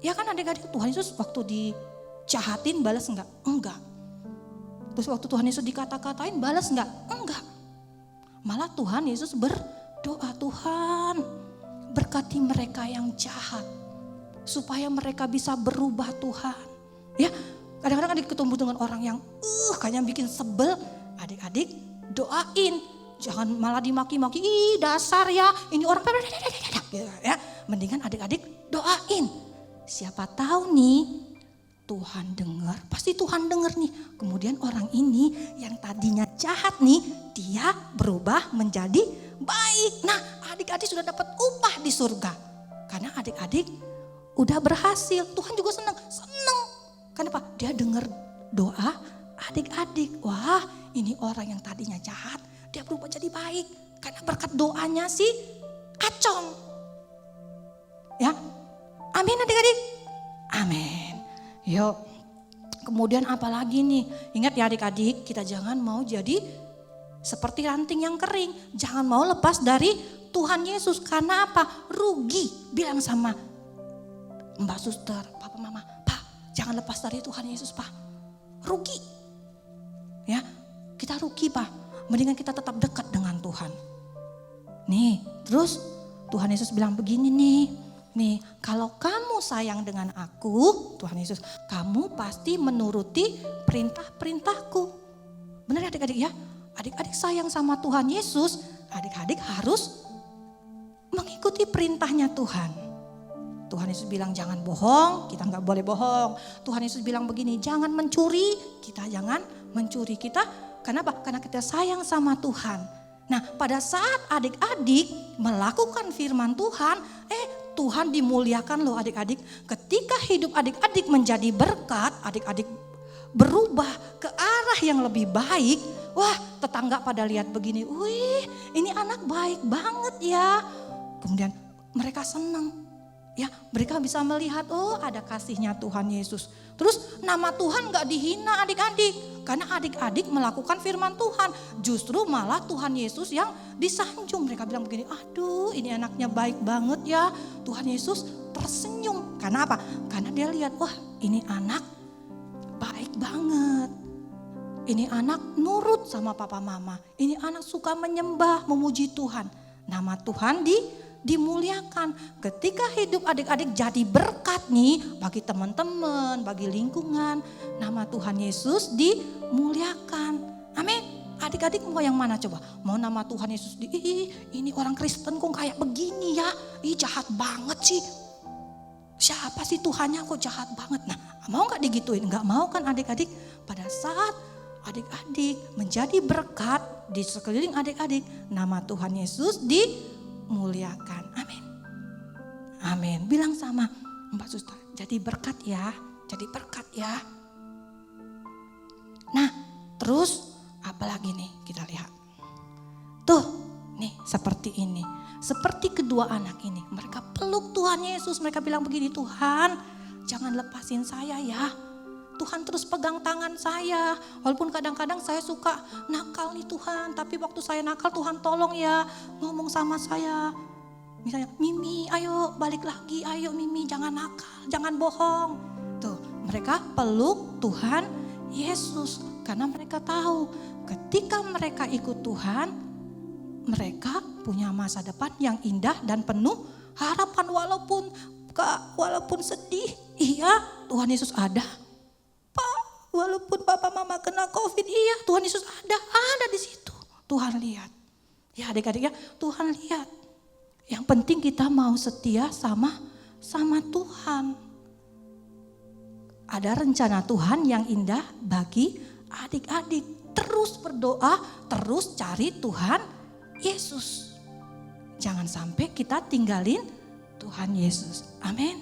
Ya kan adik-adik, Tuhan Yesus waktu dijahatin balas enggak? Enggak. Terus waktu Tuhan Yesus dikata-katain balas enggak? Enggak. Malah Tuhan Yesus berdoa, Tuhan berkati mereka yang jahat supaya mereka bisa berubah Tuhan. Ya, kadang-kadang adik ketemu dengan orang yang kayaknya bikin sebel, adik-adik doain. Jangan malah dimaki-maki, ih dasar ya, ini orang ya. Mendingan adik-adik doain. Siapa tahu nih Tuhan dengar, pasti Tuhan dengar nih. Kemudian orang ini yang tadinya jahat nih, dia berubah menjadi baik. Nah adik-adik sudah dapat upah di surga. Karena adik-adik udah berhasil. Tuhan juga senang. Kenapa? Dia dengar doa adik-adik. Wah ini orang yang tadinya jahat, dia berubah jadi baik. Karena berkat doanya si Acong. Ya, amin adik-adik. Amin. Yuk, kemudian apa lagi nih? Ingat ya adik-adik, kita jangan mau jadi seperti ranting yang kering. Jangan mau lepas dari Tuhan Yesus. Karena apa? Rugi. Bilang sama Mbak Suster, Papa Mama, Pak jangan lepas dari Tuhan Yesus Pak. Rugi. Ya, kita rugi Pak. Mendingan kita tetap dekat dengan Tuhan. Nih, terus Tuhan Yesus bilang begini nih. Nih, kalau kamu sayang dengan aku, Tuhan Yesus, kamu pasti menuruti perintah-perintahku. Benar ya adik-adik ya? Adik-adik sayang sama Tuhan Yesus, adik-adik harus mengikuti perintahnya Tuhan. Tuhan Yesus bilang jangan bohong, kita nggak boleh bohong. Tuhan Yesus bilang begini, jangan mencuri, kita jangan mencuri. Kita, kenapa? Karena kita sayang sama Tuhan. Nah, pada saat adik-adik melakukan firman Tuhan, Tuhan dimuliakan loh adik-adik. Ketika hidup adik-adik menjadi berkat, adik-adik berubah ke arah yang lebih baik. Wah, tetangga pada lihat begini, wih ini anak baik banget ya. Kemudian mereka senang. Ya, mereka bisa melihat, oh ada kasihnya Tuhan Yesus. Terus nama Tuhan gak dihina adik-adik. Karena adik-adik melakukan firman Tuhan. Justru malah Tuhan Yesus yang disanjung. Mereka bilang begini, aduh ini anaknya baik banget ya. Tuhan Yesus tersenyum. Karena apa? Karena dia lihat, wah ini anak baik banget. Ini anak nurut sama papa mama. Ini anak suka menyembah, memuji Tuhan. Nama Tuhan dimuliakan. Ketika hidup adik-adik jadi berkat nih bagi teman-teman, bagi lingkungan, nama Tuhan Yesus dimuliakan. Amin. Adik-adik mau yang mana coba? Mau nama Tuhan Yesus ini orang Kristen kok kayak begini ya? Jahat banget sih. Siapa sih Tuhannya kok jahat banget? Nah, mau gak digituin? Gak mau kan adik-adik? Pada saat adik-adik menjadi berkat di sekeliling adik-adik, nama Tuhan Yesus dimuliakan. Amin. Amin. Bilang sama Mbak Suster, jadi berkat ya. Jadi berkat ya. Nah, terus apalagi nih kita lihat. Tuh, nih seperti ini. Seperti kedua anak ini. Mereka peluk Tuhan Yesus. Mereka bilang begini, Tuhan jangan lepasin saya ya. Tuhan terus pegang tangan saya. Walaupun kadang-kadang saya suka nakal nih Tuhan. Tapi waktu saya nakal Tuhan tolong ya. Ngomong sama saya. Misalnya, Mimi ayo balik lagi. Ayo Mimi jangan nakal, jangan bohong. Tuh mereka peluk Tuhan Yesus. Karena mereka tahu ketika mereka ikut Tuhan. Mereka punya masa depan yang indah dan penuh harapan. Walaupun sedih. Iya Tuhan Yesus ada. Walaupun papa mama kena COVID, iya Tuhan Yesus ada di situ. Tuhan lihat. Ya adik-adik ya, Tuhan lihat. Yang penting kita mau setia sama Tuhan. Ada rencana Tuhan yang indah bagi adik-adik. Terus berdoa, terus cari Tuhan Yesus. Jangan sampai kita tinggalin Tuhan Yesus. Amin.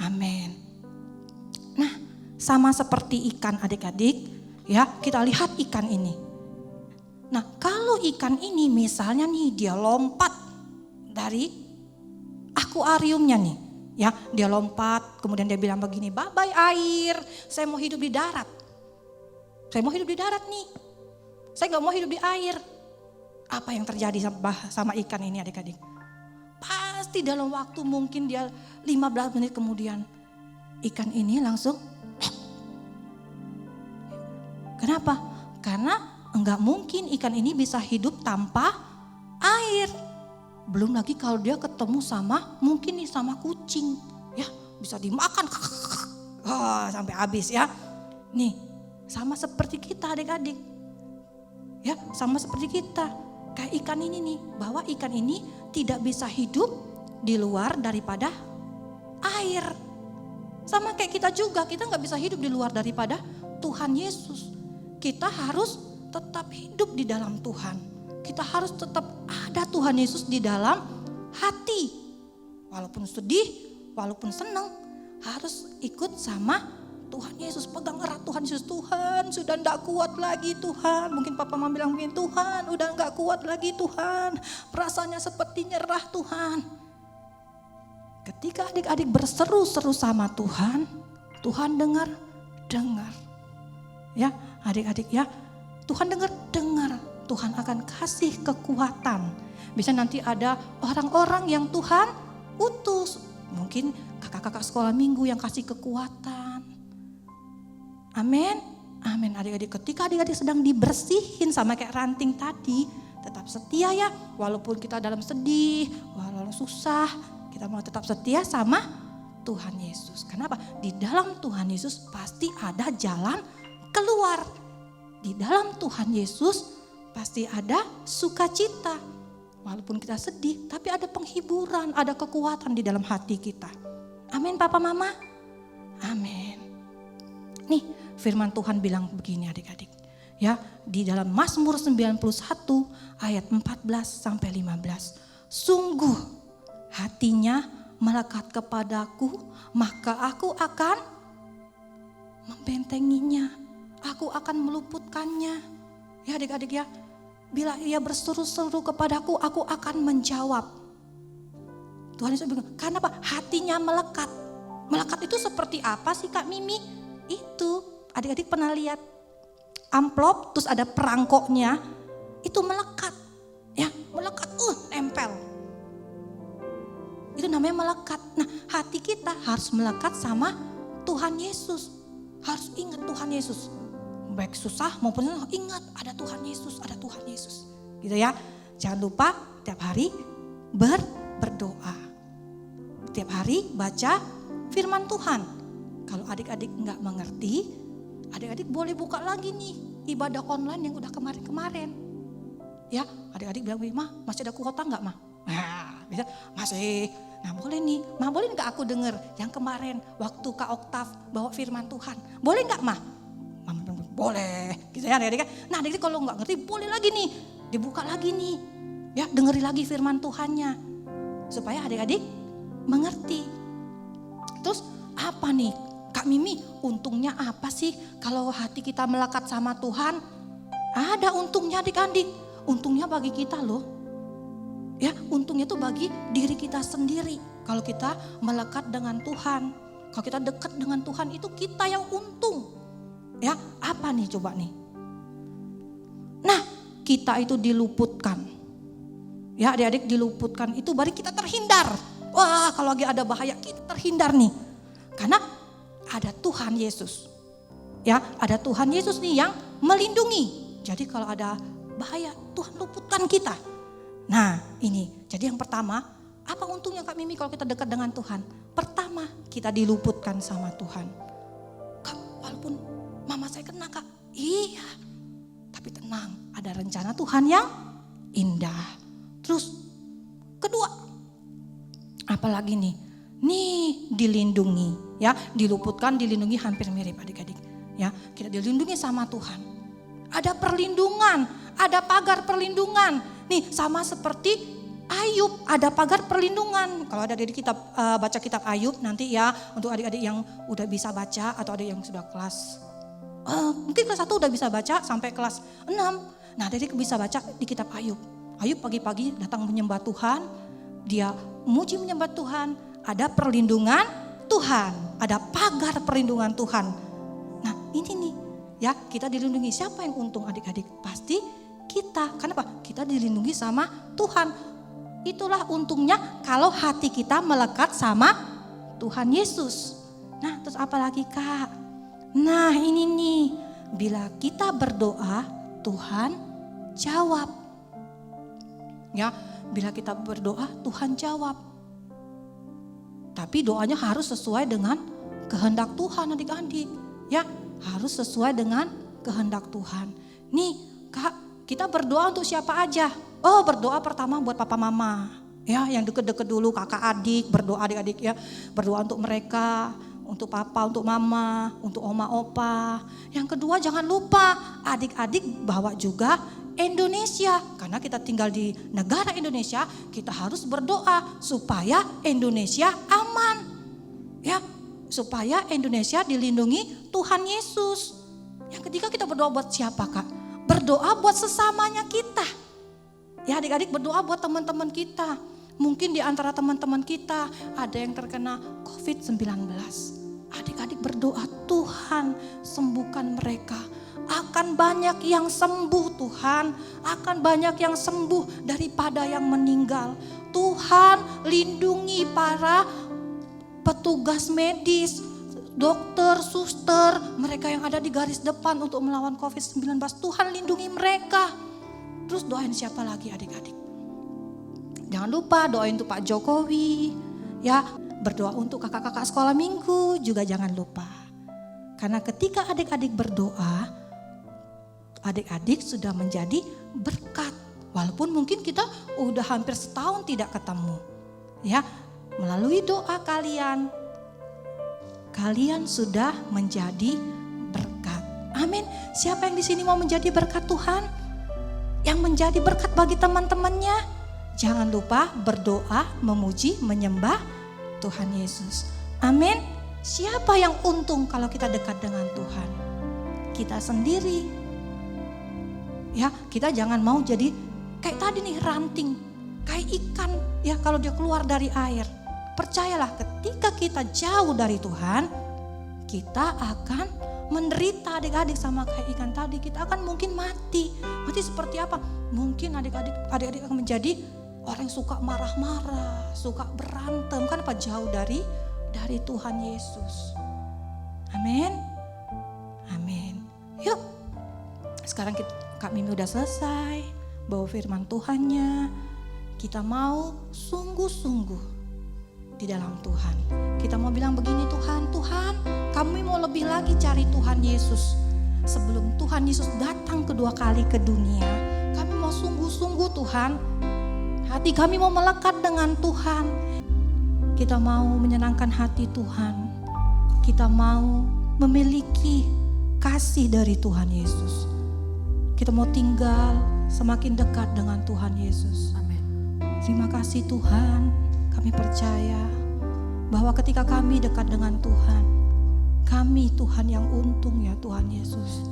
Amin. Nah, sama seperti ikan adik-adik, ya kita lihat ikan ini. Nah kalau ikan ini misalnya nih dia lompat dari akuariumnya nih. Ya dia lompat kemudian dia bilang begini, bye-bye air, saya mau hidup di darat. Saya mau hidup di darat nih, saya gak mau hidup di air. Apa yang terjadi sama ikan ini adik-adik? Pasti dalam waktu mungkin dia 15 menit kemudian ikan ini langsung. Kenapa? Karena enggak mungkin ikan ini bisa hidup tanpa air. Belum lagi kalau dia ketemu sama mungkin nih sama kucing, ya bisa dimakan sampai habis ya. Nih sama seperti kita adik-adik, ya sama seperti kita. Kayak ikan ini nih, bahwa ikan ini tidak bisa hidup di luar daripada air. Sama kayak kita juga, kita nggak bisa hidup di luar daripada Tuhan Yesus. Kita harus tetap hidup di dalam Tuhan. Kita harus tetap ada Tuhan Yesus di dalam hati. Walaupun sedih, walaupun senang, harus ikut sama Tuhan Yesus. Pegang erat Tuhan Yesus. Tuhan sudah tidak kuat lagi Tuhan. Mungkin papa mama bilang begini, Tuhan udah gak kuat lagi Tuhan. Perasaannya seperti nyerah Tuhan. Ketika adik-adik berseru-seru sama Tuhan, Tuhan dengar. Ya adik-adik ya, Tuhan dengar. Tuhan akan kasih kekuatan. Bisa nanti ada orang-orang yang Tuhan utus. Mungkin kakak-kakak sekolah minggu yang kasih kekuatan. Amin. Amin adik-adik. Ketika adik-adik sedang dibersihin sama kayak ranting tadi, tetap setia ya. Walaupun kita dalam sedih, walaupun susah, Kita mau tetap setia sama Tuhan Yesus. Kenapa? Di dalam Tuhan Yesus pasti ada jalan keluar. Di dalam Tuhan Yesus pasti ada sukacita. Walaupun kita sedih, tapi ada penghiburan, ada kekuatan di dalam hati kita. Amin Papa Mama. Amin. Nih firman Tuhan bilang begini adik-adik. Ya, di dalam Mazmur 91 ayat 14 sampai 15. Sungguh hatinya melekat kepadaku, maka aku akan membentenginya. Aku akan meluputkannya. Ya adik-adik ya, bila ia berseru-seru kepadaku, aku akan menjawab. Tuhan Yesus bilang, karena apa? Hatinya melekat. Melekat itu seperti apa sih Kak Mimi? Itu adik-adik pernah lihat amplop terus ada perangkoknya, itu melekat. Ya, melekat, nempel. Itu namanya melekat. Nah, hati kita harus melekat sama Tuhan Yesus. Harus ingat Tuhan Yesus. Baik susah maupun senang, ingat ada Tuhan Yesus, ada Tuhan Yesus. Gitu ya. Jangan lupa tiap hari berdoa. Tiap hari baca firman Tuhan. Kalau adik-adik nggak mengerti, adik-adik boleh buka lagi nih ibadah online yang udah kemarin-kemarin. Ya, adik-adik bilang, "Mah, masih ada kuota nggak, Mah?" Nah, bisa, masih. Nah, boleh nih. Mah, boleh nggak aku denger yang kemarin waktu Kak Oktav bawa firman Tuhan? Boleh nggak, Mah? Mama bilang, boleh. Gitu ya, adik-adik. Nah, adik-adik kalau nggak ngerti, boleh lagi nih. Dibuka lagi nih. Ya, dengeri lagi firman Tuhannya. Supaya adik-adik mengerti. Terus apa nih? Kak Mimi, untungnya apa sih kalau hati kita melekat sama Tuhan? Ada untungnya adik-adik. Untungnya bagi kita loh. Ya, untungnya tuh bagi diri kita sendiri. Kalau kita melekat dengan Tuhan. Kalau kita dekat dengan Tuhan itu kita yang untung. Ya, apa nih coba nih? Nah, kita itu diluputkan. Ya, adik-adik diluputkan itu berarti kita terhindar. Wah, kalau lagi ada bahaya kita terhindar nih. Karena ada Tuhan Yesus. Ya, ada Tuhan Yesus nih yang melindungi. Jadi kalau ada bahaya, Tuhan luputkan kita. Nah, ini. Jadi yang pertama, apa untungnya Kak Mimi kalau kita dekat dengan Tuhan? Pertama, kita diluputkan sama Tuhan. Kak, walaupun mama saya kena Kak. Iya. Tapi tenang, ada rencana Tuhan yang indah. Terus kedua, apalagi nih? Nih dilindungi, ya, diluputkan, dilindungi hampir mirip adik-adik. Ya, kita dilindungi sama Tuhan. Ada perlindungan, ada pagar perlindungan. Nih sama seperti Ayub, ada pagar perlindungan. Kalau ada dari kitab baca kitab Ayub nanti ya, untuk adik-adik yang udah bisa baca atau ada yang sudah kelas mungkin kelas 1 udah bisa baca sampai kelas 6. Nah, adik bisa baca di kitab Ayub. Ayub pagi-pagi datang menyembah Tuhan, dia muji menyembah Tuhan, ada perlindungan Tuhan, ada pagar perlindungan Tuhan. Nah, ini nih, ya, kita dilindungi. Siapa yang untung adik-adik? Pasti kita. Kenapa? Kita dilindungi sama Tuhan. Itulah untungnya kalau hati kita melekat sama Tuhan Yesus. Nah, terus apa lagi Kak? Nah, ini nih, bila kita berdoa, Tuhan jawab. Ya, bila kita berdoa, Tuhan jawab. Tapi doanya harus sesuai dengan kehendak Tuhan adik-adik. Ya, harus sesuai dengan kehendak Tuhan. Nih Kak, kita berdoa untuk siapa aja? Oh, berdoa pertama buat papa mama. Ya, yang deket-deket dulu, kakak adik, berdoa adik-adik ya. Berdoa untuk mereka, untuk papa, untuk mama, untuk oma opa. Yang kedua jangan lupa adik-adik bawa juga Indonesia. Karena kita tinggal di negara Indonesia, kita harus berdoa supaya Indonesia aman. Ya, supaya Indonesia dilindungi Tuhan Yesus. Yang ketiga kita berdoa buat siapa Kak? Berdoa buat sesamanya kita. Ya adik-adik berdoa buat teman-teman kita. Mungkin di antara teman-teman kita ada yang terkena COVID-19. Adik-adik berdoa, Tuhan sembuhkan mereka. Akan banyak yang sembuh Tuhan. Akan banyak yang sembuh daripada yang meninggal. Tuhan lindungi para petugas medis, dokter, suster, mereka yang ada di garis depan untuk melawan COVID-19. Tuhan lindungi mereka. Terus doain siapa lagi adik-adik? Jangan lupa doain untuk Pak Jokowi, Ya, berdoa untuk kakak-kakak sekolah minggu juga jangan lupa. Karena ketika adik-adik berdoa, adik-adik sudah menjadi berkat. Walaupun mungkin kita udah hampir setahun tidak ketemu. Ya, melalui doa kalian sudah menjadi berkat. Amin. Siapa yang di sini mau menjadi berkat Tuhan? Yang menjadi berkat bagi teman-temannya? Jangan lupa berdoa, memuji, menyembah Tuhan Yesus. Amin. Siapa yang untung kalau kita dekat dengan Tuhan? Kita sendiri. Ya, kita jangan mau jadi kayak tadi nih, ranting, kayak ikan ya kalau dia keluar dari air. Percayalah, ketika kita jauh dari Tuhan, kita akan menderita adik-adik sama kayak ikan tadi. Kita akan mungkin mati. Mati seperti apa? Mungkin adik-adik akan menjadi orang yang suka marah-marah, suka berantem. Kenapa? Jauh dari Tuhan Yesus. Amin. Amin. Yuk. Sekarang Kak Mimi udah selesai bawa firman Tuhannya. Kita mau sungguh-sungguh di dalam Tuhan. Kita mau bilang begini, Tuhan, kami mau lebih lagi cari Tuhan Yesus. Sebelum Tuhan Yesus datang kedua kali ke dunia, kami mau sungguh-sungguh Tuhan. Hati kami mau melekat dengan Tuhan. Kita mau menyenangkan hati Tuhan. Kita mau memiliki kasih dari Tuhan Yesus. Kita mau tinggal semakin dekat dengan Tuhan Yesus. Amin. Terima kasih Tuhan. Kami percaya bahwa ketika kami dekat dengan Tuhan, kami Tuhan yang untung ya Tuhan Yesus.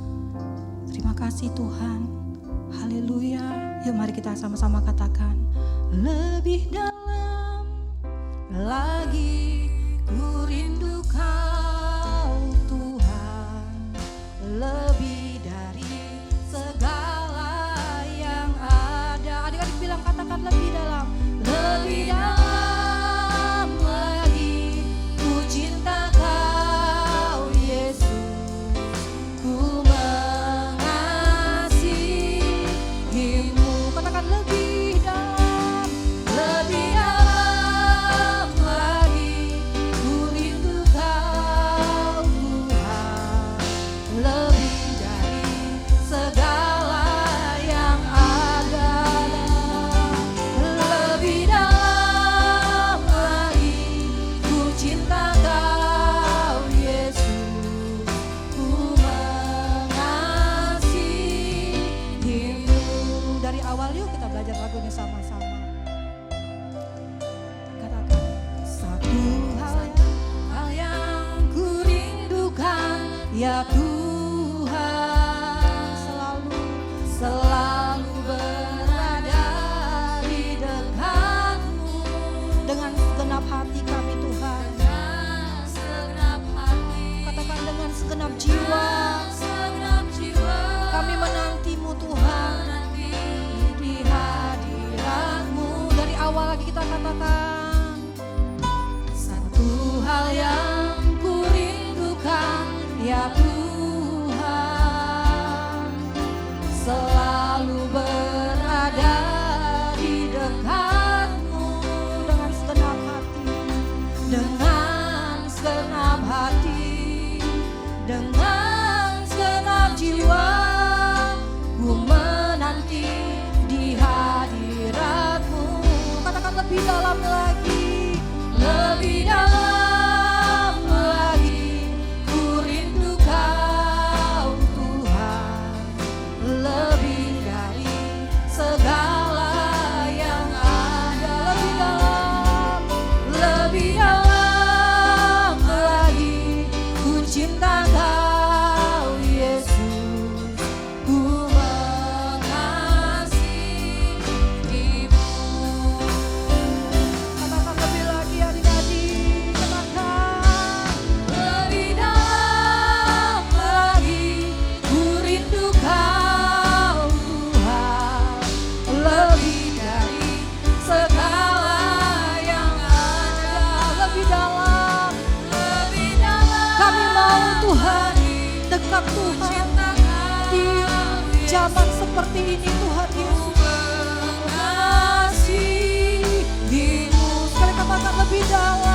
Terima kasih Tuhan. Haleluya. Yuk mari kita sama-sama katakan. Lebih dalam lagi ku rindu Kau Tuhan. Lebih dari segala yang ada. Adik-adik bilang, katakan lebih dalam. Lebih dalam. Ya Tuhan, selalu berada di dekat-Mu. Dengan segenap hati kami Tuhan. Katakan dengan segenap jiwa. Kami menanti-Mu Tuhan. Di hadirat-Mu. Dari awal lagi kita katakan. Satu hal yang ku rindukan, ya Tuhan, selalu berada di dekat-Mu. Dengan segenap hati, dengan segenap hati, dengan segenap jiwa, ku menanti di hadirat-Mu. Katakan lebih dalam lagi, lebih dalam. Zaman seperti ini Tuhan Yesus, mengasihi-Mu. Sekali katakan lebih dalam.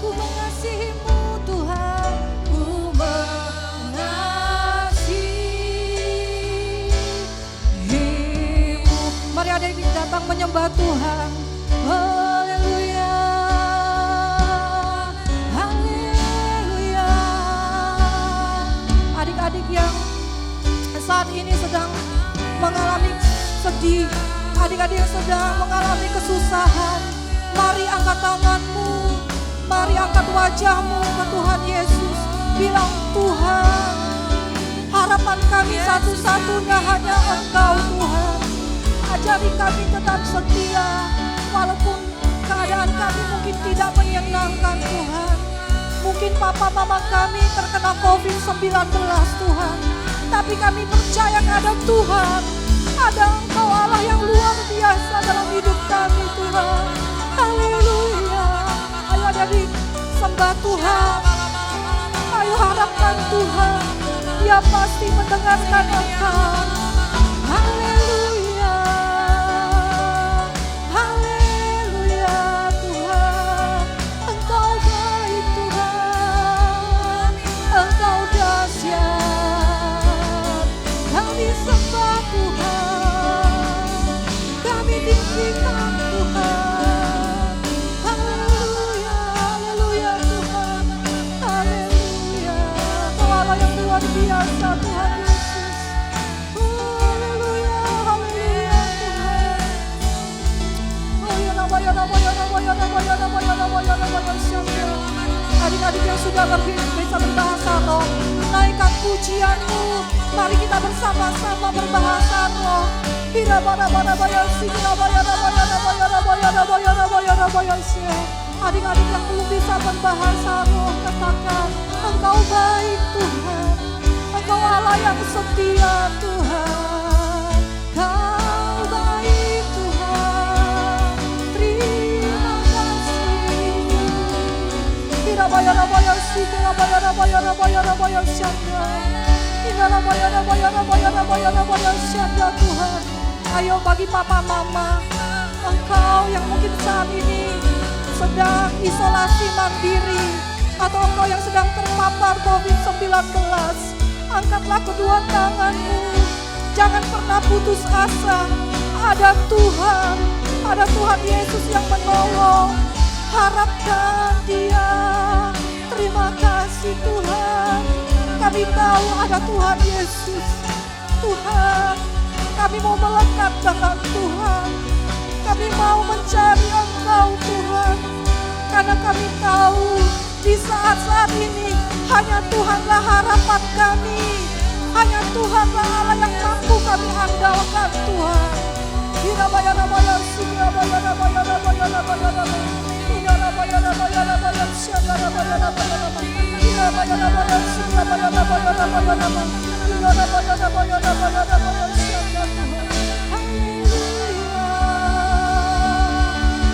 Ku mengasihimu Tuhan, ku mengasihimu. Mari adik-adik datang menyembah Tuhan. Haleluya, haleluya. Adik-adik yang saat ini sedang mengalami sedih, adik-adik yang sedang mengalami kesusahan, mari angkat tanganmu, mari angkat wajahmu ke Tuhan Yesus. Bilang, Tuhan, harapan kami satu-satunya hanya Engkau Tuhan. Ajari kami tetap setia, walaupun keadaan kami mungkin tidak menyenangkan Tuhan. Mungkin papa mama kami terkena COVID-19 Tuhan. Tapi kami percaya ada Tuhan. Ada Engkau Allah yang luar biasa dalam hidup kami Tuhan. Haleluya. Ayo adik sembah Tuhan. Ayo harapkan Tuhan. Dia pasti mendengarkan engkau. Haleluya. Haleluya Tuhan. Engkau baik Tuhan. Engkau dahsyat. Kami sembah Tuhan. Kami tinggikan Tuhan. Haleluya. Haleluya Tuhan. Haleluya. Kau Allah yang luar biasa Tuhan Yesus. Haleluya. Haleluya Tuhan. Oh ya nama ya nama ya nama ya nama ya nama ya nama ya nama ya syukur. Adik-adik yang sudah bisa berbahasa roh, naikkan pujianmu. Mari kita bersama-sama berbahasa roh. Bila mana-mana bayar sih, bayar. Adik-adik yang belum bisa berbahasa roh, katakan, Engkau baik Tuhan. Engkau Allah yang setia Tuhan. Kau baik Tuhan. Terima kasih. Bila bayar sih, bayar syanda. Syanda Tuhan. Ayo bagi papa mama, engkau yang mungkin saat ini sedang isolasi mandiri, atau engkau yang sedang terpapar COVID-19, angkatlah kedua tanganmu. Jangan pernah putus asa. Ada Tuhan Yesus yang menolong. Harapkan Dia. Terima kasih Tuhan. Kami tahu ada Tuhan Yesus. Tuhan, kami mau melekat dengan Tuhan. Kami mau mencari Engkau Tuhan. Karena kami tahu di saat-saat ini hanya Tuhanlah harapan kami. Hanya Tuhanlah Allah yang mampu kami andalkan Tuhan.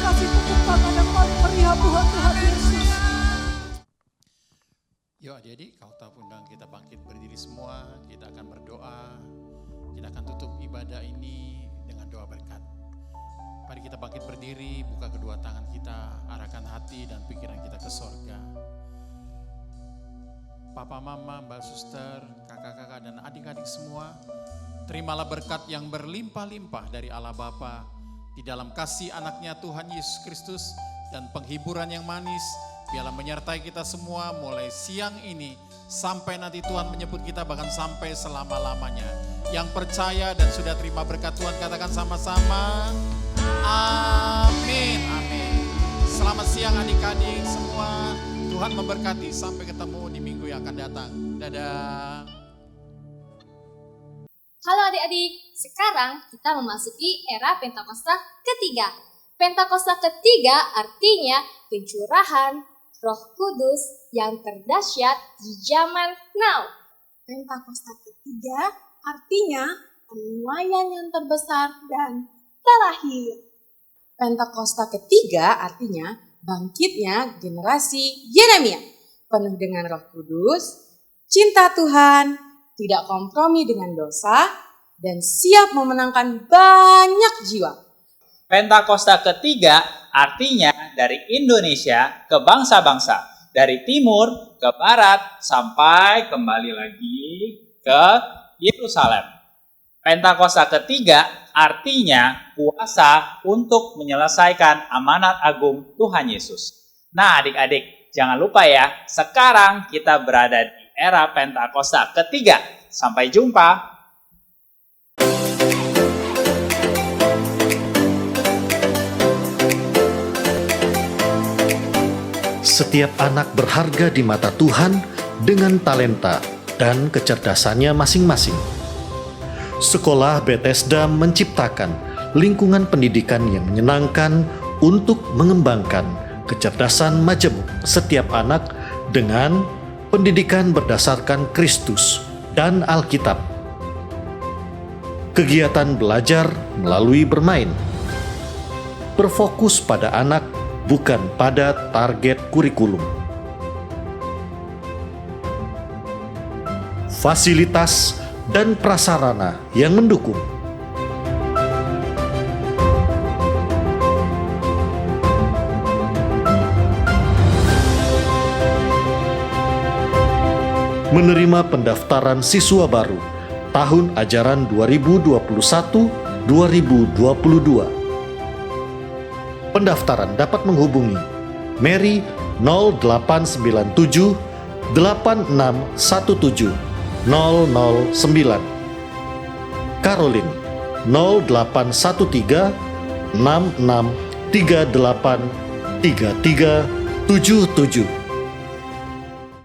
Kasih tepuk tangan yang paling meriah buat Tuhan Yesus. Yuk adik-adik, kau tahu undang kita bangkit berdiri semua, kita akan berdoa, kita akan tutup ibadah ini dengan doa berkat. Mari kita bangkit berdiri, buka kedua tangan kita, arahkan hati dan pikiran kita ke sorga. Papa, mama, mbak, suster, kakak-kakak dan adik-adik semua, terimalah berkat yang berlimpah-limpah dari Allah Bapa di dalam kasih anaknya Tuhan Yesus Kristus dan penghiburan yang manis. Biarlah menyertai kita semua mulai siang ini sampai nanti Tuhan menyebut kita bahkan sampai selama-lamanya. Yang percaya dan sudah terima berkat Tuhan katakan sama-sama. Amin. Amin. Selamat siang adik-adik semua. Tuhan memberkati. Sampai ketemu di minggu yang akan datang. Dadah. Halo adik-adik, sekarang kita memasuki era Pentakosta ketiga. Pentakosta ketiga artinya pencurahan Roh Kudus yang terdahsyat di zaman now. Pentakosta ketiga artinya penuaian yang terbesar dan terakhir. Pentakosta ketiga artinya bangkitnya generasi Yeremia, penuh dengan Roh Kudus, cinta Tuhan, tidak kompromi dengan dosa, dan siap memenangkan banyak jiwa. Pentakosta ketiga artinya dari Indonesia ke bangsa-bangsa, dari timur ke barat sampai kembali lagi ke Yerusalem. Pentakosta ketiga artinya kuasa untuk menyelesaikan amanat agung Tuhan Yesus. Nah, adik-adik, jangan lupa ya, sekarang kita berada di era Pentakosta ketiga. Sampai jumpa. Setiap anak berharga di mata Tuhan dengan talenta dan kecerdasannya masing-masing. Sekolah Bethesda menciptakan lingkungan pendidikan yang menyenangkan untuk mengembangkan kecerdasan majemuk setiap anak dengan pendidikan berdasarkan Kristus dan Alkitab. Kegiatan belajar melalui bermain. Berfokus pada anak, bukan pada target kurikulum. Fasilitas dan prasarana yang mendukung. Menerima pendaftaran siswa baru tahun ajaran 2021-2022. Pendaftaran dapat menghubungi Mary 0897 8617 009, Caroline 0813 6638 3377.